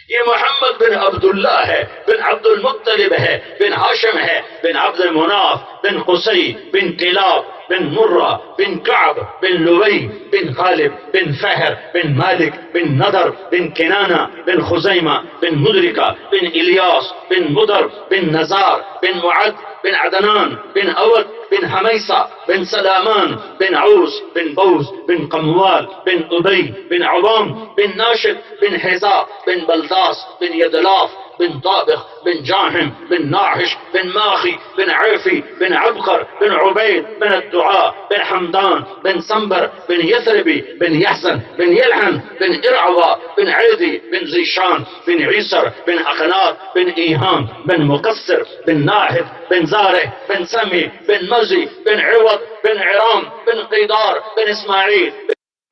Speaker 1: یہ محمد بن عبداللہ ہے، بن عبد المطلب ہے، بن ہاشم ہے، بن عبد المناف، بن قصی، بن کلاب، بن مرہ، بن کعب، بن لوی، بن غالب، بن فہر، بن مالک، بن نضر، بن کنانہ، بن خزیمہ، بن مدرکہ، بن الیاس، بن مدر، بن نزار، بن معد، بن عدنان، بن اود، بن حمیسہ، بن سلامان، بن عوس، بن بوز، بن قموال، بن ابی، بن عوام، بن ناشد، بن حزا، بن بلداس، بن یدلاف، بن طابخ، بن جاحم، بن ناحش، بن ماخی، بن عرفی، بن عبقر، بن عبید، بن الدعاء، بن حمدان، بن سنبر، بن یثربی، بن یحسن، بن یلحن، بن ارعوا، بن عیدی، بن زیشان، بن عیسر، بن اقناط، بن ایہام، بن مقصر، بن ناحد، بن زارع، بن سمی، بن مزی، بن عوض، بن عرام، بن قیدار، بن اسماعیل،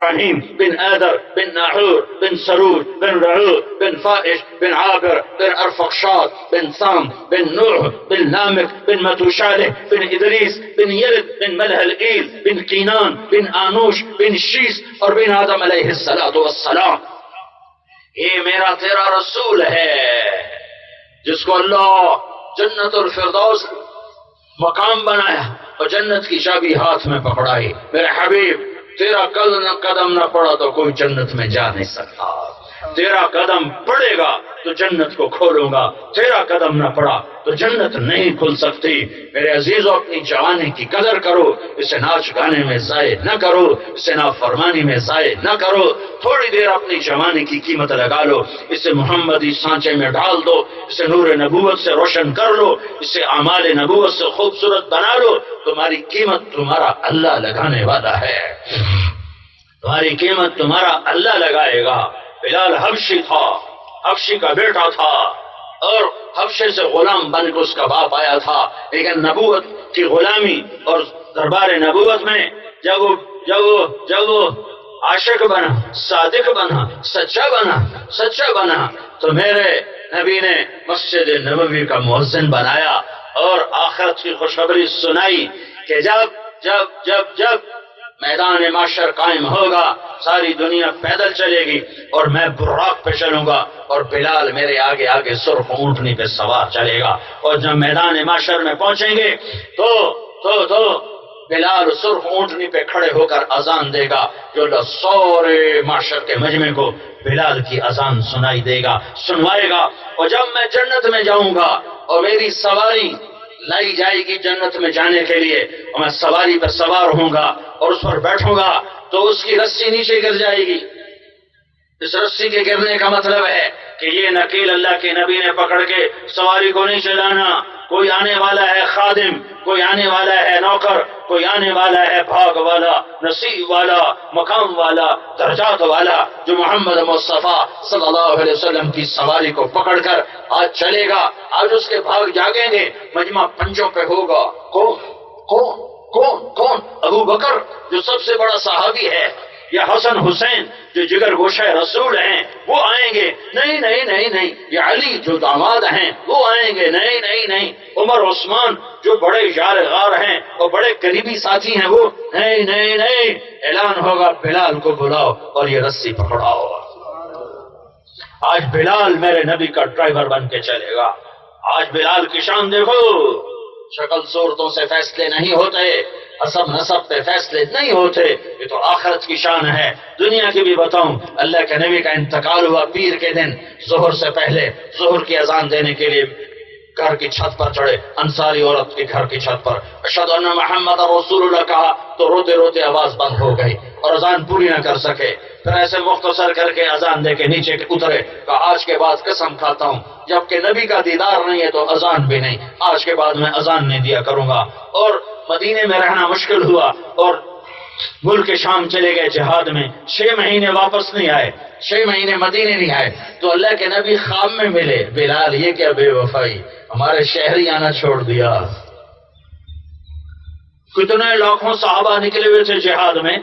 Speaker 1: إبراهيم بن آذر بن ناحور بن سروج بن رعوذ بن فائش بن عابر بن أرفخشاد بن ثام بن نوح بن لامك بن متوشالح بن إدريس بن يلد بن ملهلئيل بن قينان بن آنوش بن شیس اور بن آدم علیہ السلام. یہ میرا تیرا رسول ہے جس کو اللہ جنت الفردوس مقام بنایا اور جنت کی چابی ہاتھ میں پکڑائی. میرے حبیب تیرا قدم نہ پڑا تو کوئی جنت میں جا نہیں سکتا. تیرا قدم پڑے گا تو جنت کو کھولوں گا، تیرا قدم نہ پڑا تو جنت نہیں کھل سکتی. میرے عزیزوں، اپنی جوانی کی قدر کرو، اسے ناچ گانے میں ضائع نہ کرو، اسے نافرمانی میں ضائع نہ کرو. تھوڑی دیر اپنی جوانی کی قیمت لگا لو، اسے محمدی سانچے میں ڈال دو، اسے نور نبوت سے روشن کر لو، اسے اعمال نبوت سے خوبصورت بنا لو. تمہاری قیمت تمہارا اللہ لگانے والا ہے، تمہاری قیمت تمہارا اللہ لگائے گا. بلال حبشی تھا، حبشی کا بیٹا تھا اور حبشے سے غلام بن کے اس کا باپ آیا تھا، لیکن نبوت کی غلامی اور دربار نبوت میں جب وہ عاشق بنا، صادق بنا، سچا بنا تو میرے نبی نے مسجد نبوی کا مؤذن بنایا اور آخرت کی خوشخبری سنائی کہ جب میدان معاشر قائم ہوگا ساری دنیا پیدل چلے گی اور میں براق پہ چلوں گا اور بلال میرے آگے آگے سرخ اونٹنی پہ سوار چلے گا. اور جب میدان معاشر میں پہنچیں گے تو بلال سرخ اونٹنی پہ کھڑے ہو کر اذان دے گا جو سورے معاشر کے مجمع کو بلال کی اذان سنائی دے گا، سنوائے گا. اور جب میں جنت میں جاؤں گا اور میری سواری لائی جائے گی جنت میں جانے کے لیے اور میں سواری پر سوار ہوں گا اور اس پر بیٹھوں گا تو اس کی رسی نیچے گر جائے گی. اس رسی کے گرنے کا مطلب ہے کہ یہ نکیل اللہ کے نبی نے پکڑ کے سواری کو نہیں چلانا. کوئی آنے والا ہے خادم، کوئی آنے والا ہے نوکر، کوئی آنے والا ہے بھاگ والا، نصیب والا، مقام والا، درجات والا جو محمد مصطفیٰ صلی اللہ علیہ وسلم کی سواری کو پکڑ کر آج چلے گا. آج اس کے بھاگ جاگیں گے، مجمع پنجوں پہ ہوگا. کون؟ ابو بکر جو سب سے بڑا صحابی ہے، یا حسن حسین جو جگر گوشہ رسول ہیں وہ آئیں گے؟ نہیں. یا علی جو داماد ہیں وہ آئیں گے؟ نہیں. عمر عثمان جو بڑے یار غار ہیں اور بڑے قریبی ساتھی ہیں وہ نہیں. اعلان ہوگا بلال کو بلاؤ اور یہ رسی پکڑاؤ. آج بلال میرے نبی کا ڈرائیور بن کے چلے گا. آج بلال کی شان دیکھو، شکل صورتوں سے فیصلے نہیں ہوتے، حسب نسب پہ فیصلے نہیں ہوتے. یہ تو آخرت کی شان ہے. دنیا کی بھی بتاؤں، اللہ کے نبی کا انتقال ہوا پیر کے دن، ظہر سے پہلے ظہر کی اذان دینے کے لیے گھر کی چھت پر چڑھے، انصاری عورت کے گھر کی چھت پر اشہد ان محمد رسول اللہ کہا تو روتے روتے آواز بند ہو گئی اور اذان پوری نہ کر سکے. پھر ایسے مختصر کر کے اذان دے کے نیچے اترے، کہا آج کے بعد قسم کھاتا ہوں جبکہ نبی کا دیدار نہیں ہے تو اذان بھی نہیں، آج کے بعد میں اذان نہیں دیا کروں گا. اور مدینے میں رہنا مشکل ہوا اور ملک شام چلے گئے جہاد میں. 6 مہینے واپس نہیں آئے، 6 مہینے مدینے نہیں آئے تو اللہ کے نبی خواب میں ملے. بلال یہ کیا بے وفائی، ہمارے شہری آنا چھوڑ دیا. کتنے لاکھوں صحابہ نکلے ہوئے تھے جہاد میں،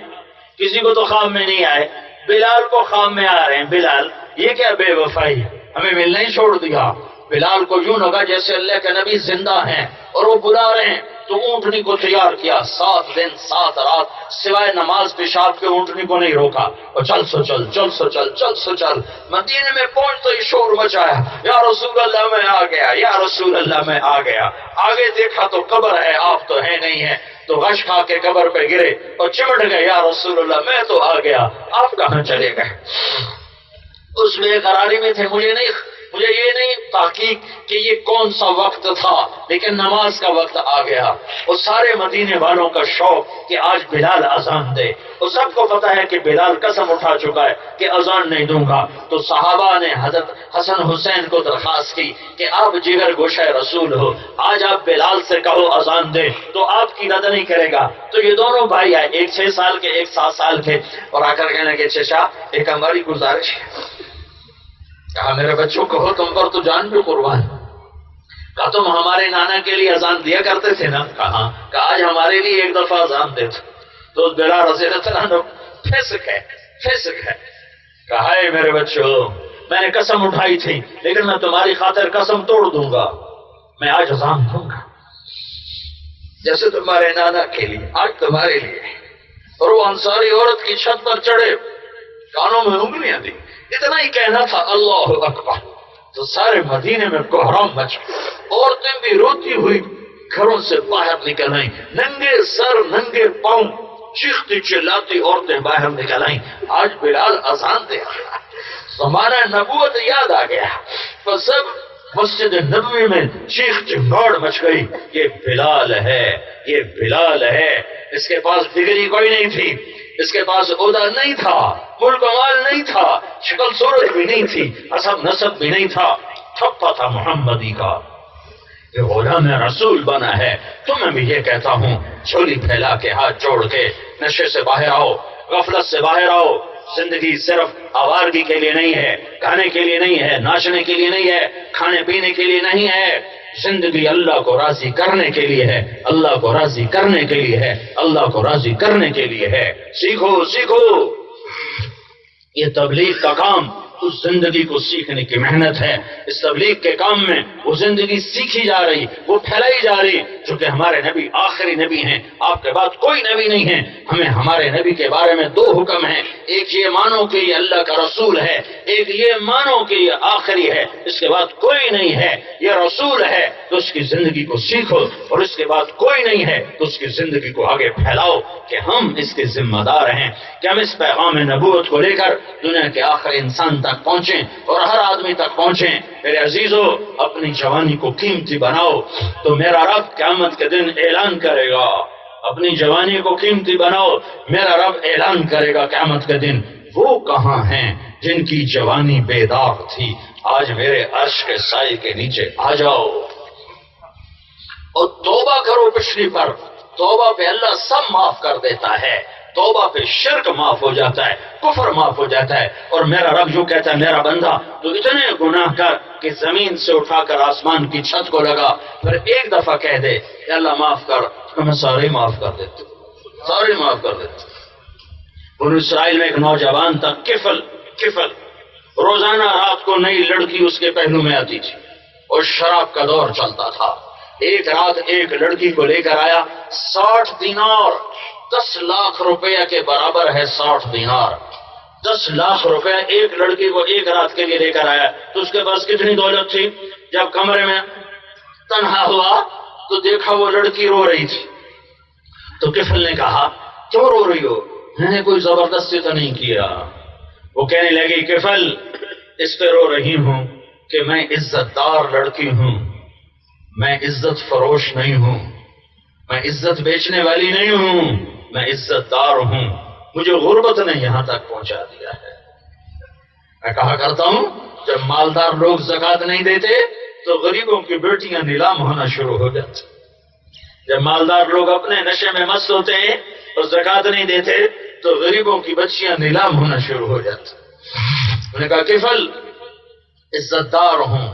Speaker 1: کسی کو تو خواب میں نہیں آئے، بلال کو خواب میں آ رہے ہیں. بلال یہ کیا بے وفائی، ہمیں ملنا ہی چھوڑ دیا. بلال کو یوں لگا جیسے اللہ کے نبی زندہ ہیں اور وہ بلا رہے ہیں. تو اونٹنی کو تیار کیا، 7 دن 7 رات سوائے نماز پیشاب کے اونٹنی کو نہیں روکا اور چل سو چل. مدینے میں پہنچتے ہی شور مچایا، یا رسول اللہ میں آ گیا، یا رسول اللہ میں آ گیا. آگے دیکھا تو قبر ہے، آپ تو ہے نہیں ہے، تو غش کھا کے قبر پہ گرے اور چمٹ گئے، یا رسول اللہ میں تو آ گیا، آپ کہاں چلے گئے؟ اس بے قراری میں تھے. مجھے یہ نہیں تحقیق کہ یہ کون سا وقت تھا، لیکن نماز کا وقت آ گیا. اور سارے مدینے والوں کا شوق کہ آج بلال اذان دے، اور سب کو پتا ہے کہ بلال قسم اٹھا چکا ہے کہ اذان نہیں دوں گا. تو صحابہ نے حضرت حسن حسین کو درخواست کی کہ آپ جگر گوشہ رسول ہو، آج آپ بلال سے کہو اذان دے تو آپ کی رد نہیں کرے گا. تو یہ دونوں بھائی آئے، ایک 6 سال کے ایک 7 سال کے، اور آ کر کہنے کہ چچا ایک ہماری گزارش ہے. کہا میرے بچوں کہو، تم پر تو جان بھی قربان. کہا تم ہمارے نانا کے لیے اذان دیا کرتے تھے نا؟ کہا آج ہمارے لیے ایک دفعہ اذان دے. تو بلال رضی اللہ عنہ فسق ہے، فسق ہے۔ کہا ہے میرے بچوں، میں نے قسم اٹھائی تھی لیکن میں تمہاری خاطر قسم توڑ دوں گا، میں آج اذان دوں گا جیسے تمہارے نانا کے لیے آج تمہارے لیے۔ اور وہ انصاری عورت کی چھت پر چڑھے، کانوں میں انگلیاں دی، اتنا ہی کہنا تھا اللہ اکبر، تو سارے مدینے میں کوہرام مچ گیا۔ عورتیں بھی روتی ہوئی گھروں سے باہر نکل آئیں، ننگے سر ننگے پاؤں چیختی چلاتی عورتیں باہر نکل آئیں۔ آج بلال اذان دے رہا، زمانہ نبوت یاد آ گیا، تو سب مسجد نبوی میں چیخ چنگاڑ مچ گئی، یہ بلال ہے، یہ بلال ہے۔ اس کے پاس ڈگری کوئی نہیں تھی، اس کے پاس عہدہ نہیں تھا، ملک و مال نہیں تھا، شکل صورت بھی نہیں تھی، حسب نسب بھی نہیں تھا، تھپا تھا محمدی کا، یہ غلام رسول بنا ہے۔ تو میں بھی یہ کہتا ہوں، جھولی پھیلا کے ہاتھ جوڑ کے نشے سے باہر آؤ، غفلت سے باہر آؤ۔ زندگی صرف آوارگی کے لیے نہیں ہے، گانے کے لیے نہیں ہے، ناچنے کے لیے نہیں ہے، کھانے پینے کے لیے نہیں ہے۔ زندگی اللہ کو راضی کرنے کے لیے ہے، اللہ کو راضی کرنے کے لیے ہے، اللہ کو راضی کرنے کے لیے ہے۔ سیکھو سیکھو، یہ تبلیغ کا کام اس زندگی کو سیکھنے کی محنت ہے۔ اس تبلیغ کے کام میں وہ زندگی سیکھی جا رہی، وہ پھیلائی جا رہی، چونکہ ہمارے نبی آخری نبی ہیں، آپ کے بعد کوئی نبی نہیں ہے۔ ہمیں ہمارے نبی کے بارے میں دو حکم ہیں، ایک یہ مانو کہ یہ اللہ کا رسول ہے، ایک یہ مانو کہ یہ آخری ہے، اس کے بعد کوئی نہیں ہے۔ یہ رسول ہے تو اس کی زندگی کو سیکھو، اور اس کے بعد کوئی نہیں ہے تو اس کی زندگی کو آگے پھیلاؤ کہ ہم اس کے ذمہ دار ہیں، کہ ہم اس پیغام نبوت کو لے کر دنیا کے آخری انسان تک پہنچیں اور ہر آدمی تک پہنچیں۔ میرے عزیزو، اپنی جوانی کو قیمتی بناؤ تو میرا رب قیامت کے دن اعلان کرے گا، اپنی جوانی کو قیمتی بناؤ، میرا رب اعلان کرے گا قیامت کے دن، وہ کہاں ہیں جن کی جوانی بیدار تھی، آج میرے عرش کے سائے کے نیچے آ جاؤ اور توبہ کرو پچھلی پر۔ توبہ پہ اللہ سب معاف کر دیتا ہے، توبہ پہ شرک معاف ہو جاتا ہے، کفر معاف ہو جاتا ہے۔ اور میرا رب یوں کہتا ہے، میرا بندہ تو اتنے گناہ کر کہ زمین سے اٹھا کر آسمان کی چھت کو لگا، پھر ایک دفعہ کہہ دے کہ اللہ معاف کر، تو میں سارے معاف کر دیتا ہوں، سارے معاف کر دیتا ہوں۔ بنو اسرائیل میں ایک نوجوان تھا، کفل، روزانہ رات کو نئی لڑکی اس کے پہلو میں آتی تھی اور شراب کا دور چلتا تھا۔ ایک رات ایک لڑکی کو لے کر آیا، 60 دینار، 10 لاکھ روپیہ کے برابر ہے 60 دینار، 10 لاکھ روپے ایک لڑکی کو ایک رات کے لیے لے کر آیا۔ تو اس کے پاس کتنی دولت تھی؟ جب کمرے میں تنہا ہوا تو دیکھا وہ لڑکی رو رہی تھی، تو کفل نے کہا کیوں رو رہی ہو؟ میں نے کوئی زبردستی تو نہیں کیا۔ وہ کہنے لگی کفل، اس پہ رو رہی ہوں کہ میں عزت دار لڑکی ہوں، میں عزت فروش نہیں ہوں، میں عزت بیچنے والی نہیں ہوں، میں عزت دار ہوں، مجھے غربت نے یہاں تک پہنچا دیا ہے۔ میں کہا کرتا ہوں جب مالدار لوگ زکوٰۃ نہیں دیتے تو غریبوں کی بیٹیاں نیلام ہونا شروع ہو جاتی۔ جب مالدار لوگ اپنے نشے میں مست ہوتے ہیں اور زکوٰۃ نہیں دیتے تو غریبوں کی بچیاں نیلام ہونا شروع ہو جاتی۔ میں نے کہا کفل، عزت دار ہوں،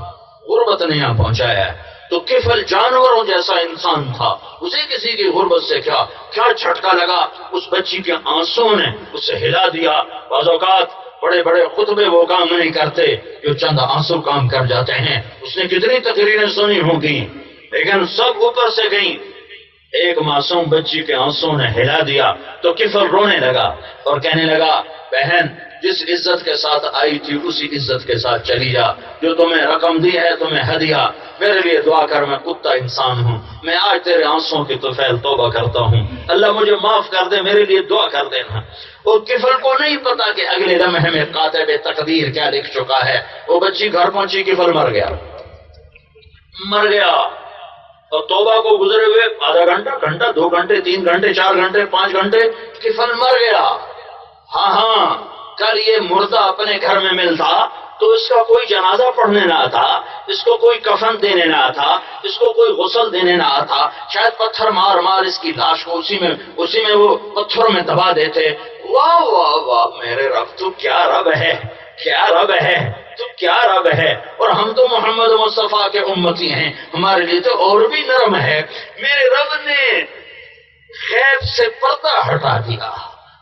Speaker 1: غربت نے یہاں پہنچایا ہے۔ تو کفل جانوروں جیسا انسان تھا، اسے کسی کی غربت سے کیا جھٹکا لگا، اس بچی کے آنسوں نے اسے ہلا دیا۔ بعض اوقات بڑے بڑے خطبے وہ کام نہیں کرتے جو چند آنسو کام کر جاتے ہیں۔ اس نے کتنی تقریریں سنی ہوں گی لیکن سب اوپر سے گئیں، ایک معصوم بچی کے آنسوں نے ہلا دیا۔ تو کفل رونے لگا اور کہنے لگا بہن، جس عزت کے ساتھ آئی تھی اسی عزت کے ساتھ چلی جا، جو تمہیں رقم دی ہے تمہیں ہدیہ، میرے لیے دعا کر، میں کتا انسان ہوں، میں آج تیرے آنسوں کی طفیل توبہ کرتا ہوں، اللہ مجھے معاف کر دے، میرے لیے دعا کر دینا۔ وہ کفل کو نہیں پتا کہ اگلے لمحے میں کاتب تقدیر کیا لکھ چکا ہے۔ وہ بچی گھر پہنچی، کفل مر گیا۔ اور توبہ کو گزرے ہوئے آدھا گھنٹہ 2 گھنٹے 3 گھنٹے 4 گھنٹے 5 گھنٹے کفل مر گیا۔ ہاں کل یہ مردہ اپنے گھر میں ملتا تو اس کا کوئی جنازہ پڑھنے نہ آتا، اس کو کوئی کفن دینے نہ آتا، اس کو کوئی غسل دینے نہ آتا، شاید پتھر مار مار اس کی لاش کو اسی میں وہ پتھر میں دبا دیتے۔ واہ واہ واہ، میرے رب تو کیا رب ہے، کیا رب ہے، تو کیا رب ہے۔ اور ہم تو محمد مصطفیٰ کے امتی ہیں، ہمارے لیے تو اور بھی نرم ہے۔ میرے رب نے غیب سے پردہ ہٹا دیا،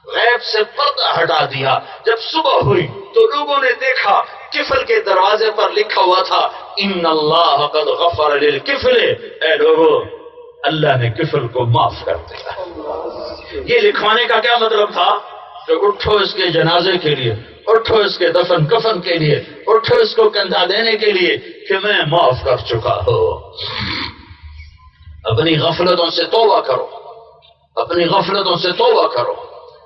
Speaker 1: غیب سے پردہ ہٹا دیا. جب صبح ہوئی تو لوگوں نے دیکھا کفل کے دروازے پر لکھا ہوا تھا ان اللہ قد غفر للکفل. اے لوگوں، اللہ نے کفل کو معاف کر دیا. یہ لکھوانے کا کیا مطلب تھا؟ کہ اٹھو اس کے جنازے کے لیے، اٹھو اس کے دفن کفن کے لیے، اٹھو اس کو کندھا دینے کے لیے کہ میں معاف کر چکا ہوں. اپنی غفلتوں سے توبہ کرو، اپنی غفلتوں سے توبہ کرو،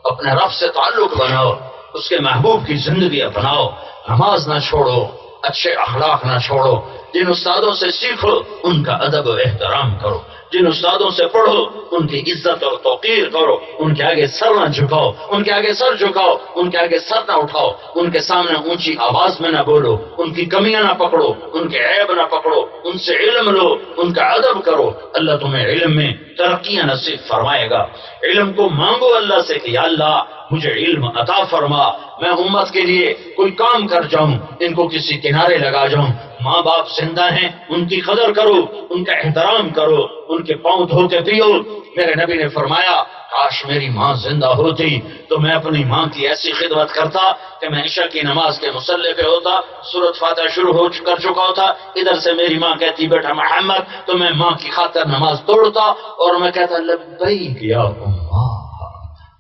Speaker 1: اپنے رب سے تعلق بناؤ، اس کے محبوب کی زندگی اپناؤ. نماز نہ چھوڑو، اچھے اخلاق نہ چھوڑو. جن استادوں سے سیکھو ان کا ادب و احترام کرو، جن استادوں سے پڑھو ان کی عزت اور توقیر کرو. ان کے آگے سر نہ جھکاؤ، ان کے آگے سر جھکاؤ، ان کے آگے سر نہ اٹھاؤ، ان کے سامنے اونچی آواز میں نہ بولو، ان کی کمیاں نہ پکڑو، ان کے عیب نہ پکڑو، ان سے علم لو، ان کا ادب کرو. اللہ تمہیں علم میں ترقیاں نصیب فرمائے گا. علم کو مانگو اللہ سے کہ یا اللہ مجھے علم عطا فرما، میں امت کے لیے کوئی کام کر جاؤں، ان کو کسی کنارے لگا جاؤں. ماں باپ زندہ ہیں، ان کی قدر کرو، ان کا احترام کرو، ان کے پاؤں دھو کے پیو. میرے نبی نے فرمایا کاش میری ماں زندہ ہوتی تو میں اپنی ماں کی ایسی خدمت کرتا کہ میں عشاء کی نماز کے مصلی پہ ہوتا، سورۃ فاتحہ شروع کر چکا ہوتا، ادھر سے میری ماں کہتی بیٹا محمد، تو میں ماں کی خاطر نماز توڑتا اور میں کہتا لبیک یا اماں،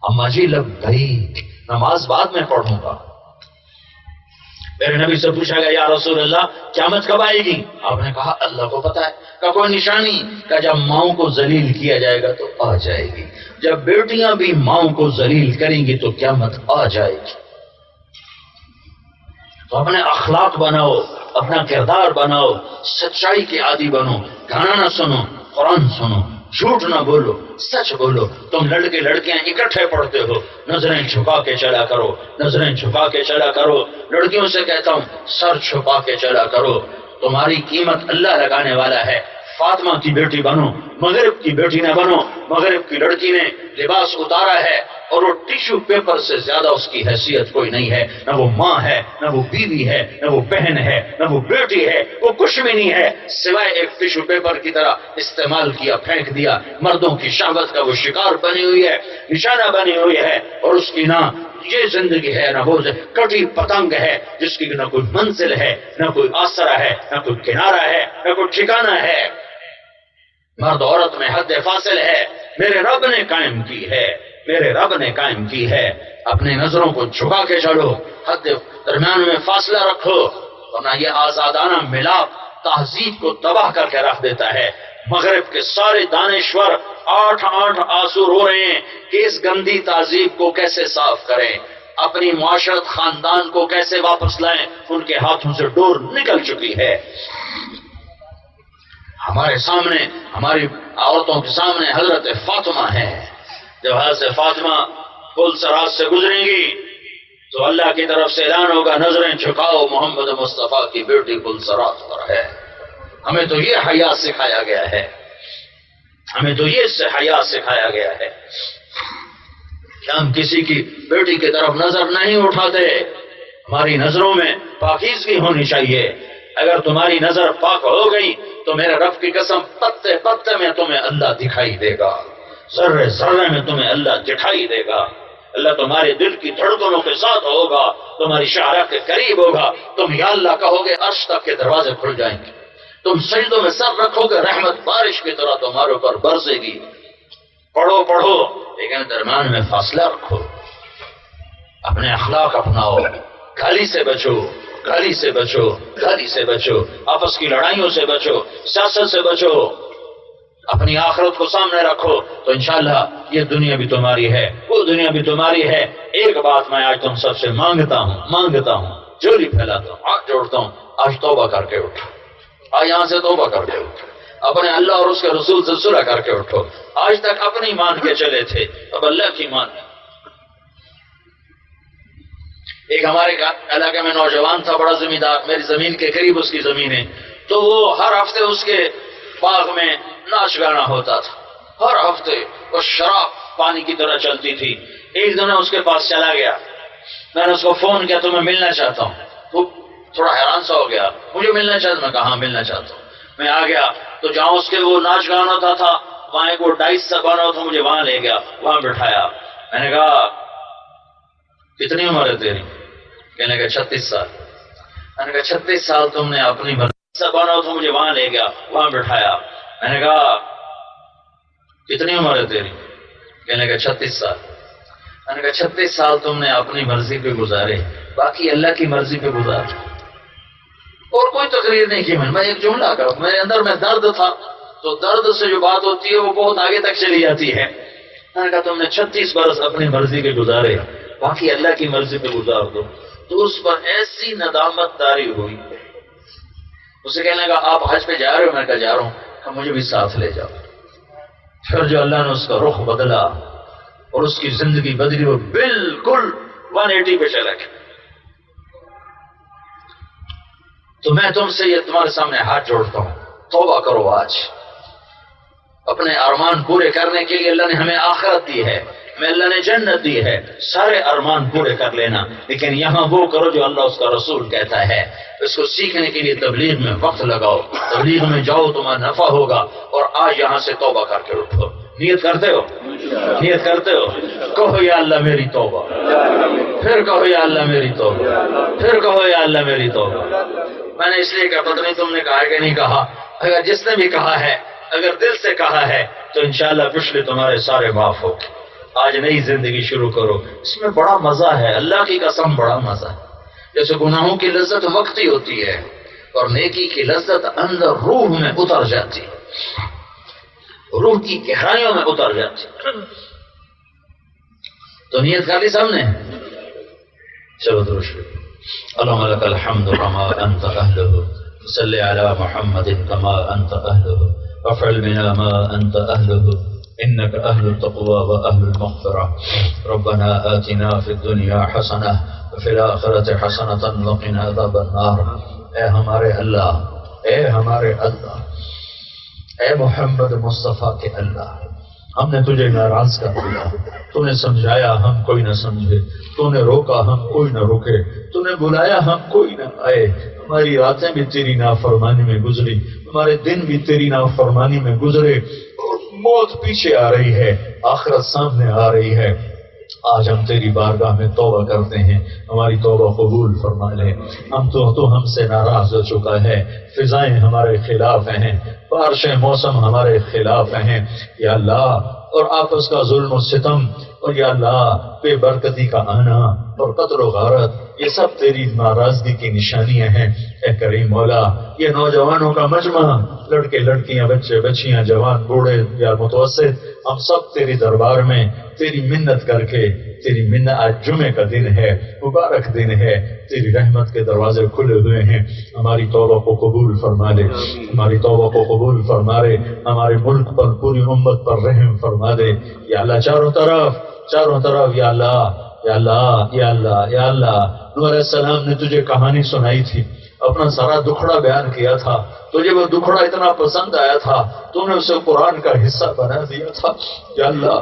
Speaker 1: اماں جی لبیک، نماز بعد میں پڑھوں گا. میرے نبی سے پوچھا گیا یا رسول اللہ قیامت کب آئے گی؟ آپ نے کہا اللہ کو پتا ہے. کا کوئی نشانی؟ کہ جب ماؤں کو ذلیل کیا جائے گا تو آ جائے گی. جب بیٹیاں بھی ماؤں کو ذلیل کریں گی تو قیامت آ جائے گی. تو اپنے اخلاق بناؤ، اپنا کردار بناؤ، سچائی کے عادی بنو. گانا نہ سنو، قرآن سنو، جھوٹ نہ بولو، سچ بولو. تم لڑکے لڑکیاں اکٹھے پڑھتے ہو، نظریں چھپا کے چلا کرو، نظریں چھپا کے چلا کرو. لڑکیوں سے کہتا ہوں سر چھپا کے چلا کرو. تمہاری قیمت اللہ لگانے والا ہے. فاطمہ کی بیٹی بنو، مغرب کی بیٹی نہ بنو. مغرب کی لڑکی نے لباس اتارا ہے اور وہ ٹیشو پیپر سے زیادہ اس کی حیثیت کوئی نہیں ہے. نہ وہ ماں ہے، نہ وہ بیوی ہے، نہ وہ بہن ہے، نہ وہ بیٹی ہے. وہ کچھ بھی نہیں ہے سوائے ایک ٹیشو پیپر کی طرح استعمال کیا، پھینک دیا. مردوں کی شہوت کا وہ شکار بنی ہوئی ہے، نشانہ بنی ہوئی ہے. اور اس کی نہ یہ زندگی ہے نہ وہ کٹی پتنگ ہے جس کی نہ کوئی منزل ہے، نہ کوئی آسرا ہے، نہ کوئی کنارہ ہے، نہ کوئی ٹھکانہ ہے. مرد عورت میں حد فاصل ہے، میرے رب نے قائم کی ہے، میرے رب نے قائم کی ہے. اپنی نظروں کو جھکا کے چلو، حد درمیان میں فاصلہ رکھو، ورنہ یہ آزادانہ ملاپ تہذیب کو تباہ کر کے رکھ دیتا ہے. مغرب کے سارے دانشور 8 آنسو رو رہے ہیں کہ اس گندی تہذیب کو کیسے صاف کریں، اپنی معاشرت خاندان کو کیسے واپس لائیں. ان کے ہاتھوں سے ڈور نکل چکی ہے. ہمارے سامنے، ہماری عورتوں کے سامنے حضرت فاطمہ ہے. جب حضرت فاطمہ پل سرات سے گزریں گی تو اللہ کی طرف سے اعلان ہوگا نظریں جھکاؤ، محمد مصطفیٰ کی بیٹی پل سرات پر ہے. ہمیں تو یہ حیا سکھایا گیا ہے، ہمیں تو یہ حیا سکھایا گیا ہے کہ ہم کسی کی بیٹی کی طرف نظر نہیں اٹھاتے. ہماری نظروں میں پاکیزگی ہونی چاہیے. اگر تمہاری نظر پاک ہو گئی تو میرے رب کی قسم پتے پتے میں تمہیں اللہ دکھائی دے گا، ذرے ذرے میں تمہیں اللہ دکھائی دے گا. اللہ تمہارے دل کی دھڑکنوں کے ساتھ ہوگا، تمہاری شاہراہ کے قریب ہوگا. تم یا اللہ کہو گے عرش تک کے دروازے کھل جائیں گے. تم سجدوں میں سر رکھو گے، رحمت بارش کی طرح تمہارے اوپر برسے گی. پڑھو پڑھو لیکن درمیان میں فاصلہ رکھو. اپنے اخلاق اپناؤ، گالی سے بچو، گالی سے بچو، گالی سے بچو، آپس کی لڑائیوں سے بچو، سیاست سے بچو. اپنی آخرت کو سامنے رکھو تو انشاءاللہ یہ دنیا بھی تمہاری ہے، وہ دنیا بھی تمہاری ہے. ایک بات میں آج تم سب سے مانگتا ہوں، جولی پھیلاتا ہوں، ہاتھ جوڑتا ہوں، آج توبہ کر کے اٹھو. آج یہاں سے توبہ کر کے اٹھو، اپنے اللہ اور اس کے رسول سے صلح کر کے اٹھو. آج تک اپنی مان کے چلے تھے، اب اللہ کی مان. ایک ہمارے علاقے میں نوجوان تھا، بڑا زمیندار، میری زمین کے قریب اس کی زمین ہے. تو وہ ہر ہفتے اس کے باغ میں ناچ گانا ہوتا تھا، ہر ہفتے وہ شراب پانی کی طرح چلتی تھی. ایک دن اس کے پاس چلا گیا، میں نے اس کو فون کیا تو میں ملنا چاہتا ہوں. وہ تھوڑا حیران سا ہو گیا، مجھے ملنا چاہتا. میں کہا ہاں ملنا چاہتا ہوں. میں آ گیا تو جہاں اس کے وہ ناچ گانا ہوتا تھا وہاں ایک وہ ڈائس سا بنا تھا، مجھے وہاں لے گیا، وہاں بٹھایا. میں نے کہا کتنی عمر ہے تیری؟ کہنے کا 36 سال۔ میں نے کہا 36 سال تم نے اپنی مرضی بنا تو مجھے وہاں لے گیا، وہاں بٹھایا۔ میں نے کہا کتنی عمر ہے تیری؟ کہنے کا 36 سال۔ میں نے کہا 36 سال تم نے اپنی مرضی پہ گزارے، باقی اللہ کی مرضی پہ گزار۔ اور کوئی تقریر نہیں کی میں ایک جملہ کا، میرے اندر میں درد تھا، تو درد سے جو بات ہوتی ہے وہ بہت آگے تک چلی جاتی ہے۔ میں نے کہا تم نے 36 برس اپنی مرضی پہ گزارے، باقی اللہ کی مرضی پہ گزار دو۔ تو اس پر ایسی ندامت طاری ہوئی۔ اسے کہنے لگا آپ حج پہ جا رہے ہو؟ میں نے کہا جا رہا ہوں۔ کہ مجھے بھی ساتھ لے جاؤ۔ پھر جو اللہ نے اس کا رخ بدلا اور اس کی زندگی بدلی، وہ بالکل 180 پہ چلا گیا۔ تو میں تم سے یہ تمہارے سامنے ہاتھ جوڑتا ہوں، توبہ کرو آج۔ اپنے ارمان پورے کرنے کے لیے اللہ نے ہمیں آخرت دی ہے، ہمیں اللہ نے جنت دی ہے، سارے ارمان پورے کر لینا، لیکن یہاں وہ کرو جو اللہ اس کا رسول کہتا ہے۔ اس کو سیکھنے کے لیے تبلیغ میں وقت لگاؤ، تبلیغ میں جاؤ، تمہارا نفع ہوگا۔ اور آج یہاں سے توبہ کر کے اٹھو۔ نیت کرتے ہو؟ نیت کرتے ہو؟ کہو یا اللہ میری توبہ، پھر کہو یا اللہ میری توبہ، پھر کہو یا اللہ میری توبہ۔ میں نے اس لیے کہا پتہ نہیں تم نے کہا کہ نہیں کہا، اگر جس نے بھی کہا ہے، اگر دل سے کہا ہے تو انشاءاللہ پچھلے تمہارے سارے معاف ہو۔ آج نئی زندگی شروع کرو، اس میں بڑا مزہ ہے، اللہ کی قسم بڑا مزہ ہے۔ جیسے گناہوں کی لذت وقتی ہوتی ہے اور نیکی کی لذت اندر روح میں اتر جاتی ہے، روح کی گہرائیوں میں اتر جاتی ہے۔ تو نیت کر لی سب نے؟ چلو درود شریف۔ اللهم لك الحمد كما انت اهله، صل على محمد كما انت اهله، وافعل بنا ما انت اهله، انك اهل التقوى واهل المغفرة۔ ربنا آتنا في الدنيا حسنة وفي الآخرة حسنة وقنا عذاب النار۔ اے ہمارے اللہ، اے ہمارے اللہ، اے محمد مصطفیٰ کے اللہ، ہم نے تجھے ناراض کر دیا، تو نے سمجھایا ہم کوئی نہ سمجھے، تو نے روکا ہم کوئی نہ روکے، تو نے بلایا ہم کوئی نہ آئے۔ ہماری راتیں بھی تیری نافرمانی میں گزری، ہمارے دن بھی تیری نافرمانی میں گزرے، اور موت پیچھے آ رہی ہے، آخرت سامنے آ رہی ہے۔ آج ہم تیری بارگاہ میں توبہ کرتے ہیں، ہماری توبہ قبول فرما لے۔ تو ہم سے ناراض ہو چکا ہے، فضائیں ہمارے خلاف ہیں، بارشیں موسم ہمارے خلاف ہیں یا اللہ، اور آپس کا ظلم و ستم، اور یا اللہ بے برکتی کا آنا اور قتل و غارت، یہ سب تیری ناراضگی کی نشانیاں ہیں۔ اے کریم مولا، یہ نوجوانوں کا مجمع، لڑکے لڑکیاں، بچے بچیاں، جوان بوڑھے یا متوسط، ہم سب تیری دربار میں تیری منت کر کے، تیری منت، آج جمعے کا دن ہے، مبارک دن ہے، تیری رحمت کے دروازے کھلے ہوئے ہیں، ہماری توبہ کو قبول فرما لے، ہماری توبہ کو قبول فرما لے، ہمارے ملک پر، پوری امت پر رحم فرما دے یا اللہ۔ چاروں طرف یا اللہ، یا اللہ، یا اللہ، یا اللہ۔ نوح علیہ السلام نے تجھے کہانی سنائی تھی، اپنا سارا دکھڑا بیان کیا تھا، تجھے وہ دکھڑا اتنا پسند آیا تھا، تو نے اسے قرآن کا حصہ بنا دیا تھا یا اللہ،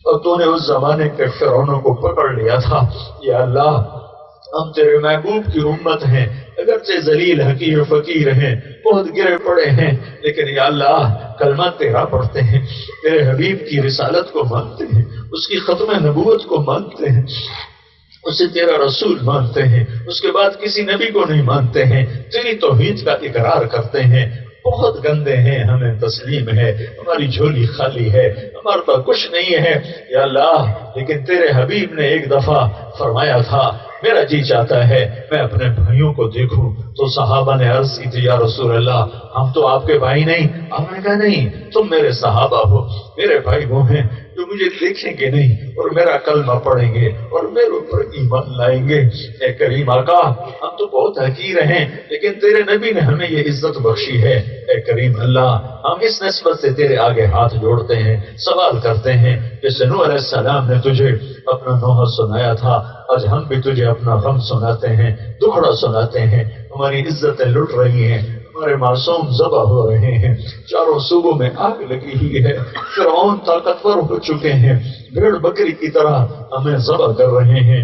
Speaker 1: اور تو نے اس زمانے کے فرعونوں کو پکڑ لیا تھا یا اللہ۔ ہم تیرے محبوب کی امت ہیں، اگرچہ ذلیل حقیر فقیر ہیں، بہت گرے پڑے ہیں، لیکن یا اللہ کلمہ تیرا پڑھتے ہیں، تیرے حبیب کی رسالت کو مانتے ہیں، اس کی ختم نبوت کو مانتے ہیں، اسے تیرا رسول مانتے ہیں، اس کے بعد کسی نبی کو نہیں مانتے ہیں، تیری توحید کا اقرار کرتے ہیں۔ بہت گندے ہیں، ہمیں تسلیم ہے، ہماری جھولی خالی ہے، ہمارے پاس کچھ نہیں ہے یا اللہ، لیکن تیرے حبیب نے ایک دفعہ فرمایا تھا، میرا جی چاہتا ہے میں اپنے بھائیوں کو دیکھوں، تو صحابہ نے عرض کی تھی، یا رسول اللہ ہم تو آپ کے بھائی نہیں۔ آپ نے کہا نہیں، تم میرے صحابہ ہو، میرے بھائی وہ ہیں جو مجھے دیکھیں گے نہیں اور میرا کلمہ پڑھیں گے اور میرے اوپر ایمان لائیں گے۔ اے کریم آقا، ہم تو بہت حقیر ہیں، لیکن تیرے نبی نے ہمیں یہ عزت بخشی ہے۔ اے کریم اللہ، ہم اس نسبت سے تیرے آگے ہاتھ جوڑتے ہیں، سوال کرتے ہیں، جیسے نوح علیہ السلام نے تجھے اپنا نوحہ سنایا تھا، آج ہم بھی تجھے اپنا غم سناتے ہیں، دکھڑا سناتے ہیں، ہماری عزتیں لٹ رہی ہیں، ہمارے معصوم ذبح ہو رہے ہیں، چاروں صوبوں میں آگ لگی ہوئی ہے، فرعون طاقتور ہو چکے ہیں، بھیڑ بکری کی طرح ہمیں ذبح کر رہے ہیں،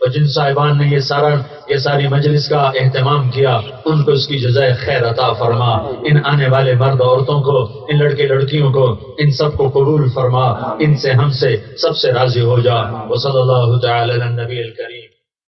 Speaker 1: اور جن صاحبان نے یہ ساری مجلس کا اہتمام کیا ان کو اس کی جزائے خیر عطا فرما، ان آنے والے مرد عورتوں کو، ان لڑکے لڑکیوں کو، ان سب کو قبول فرما، ان سے ہم سے سب سے راضی ہو جا۔ وصلی اللہ تعالی علی النبی الکریم۔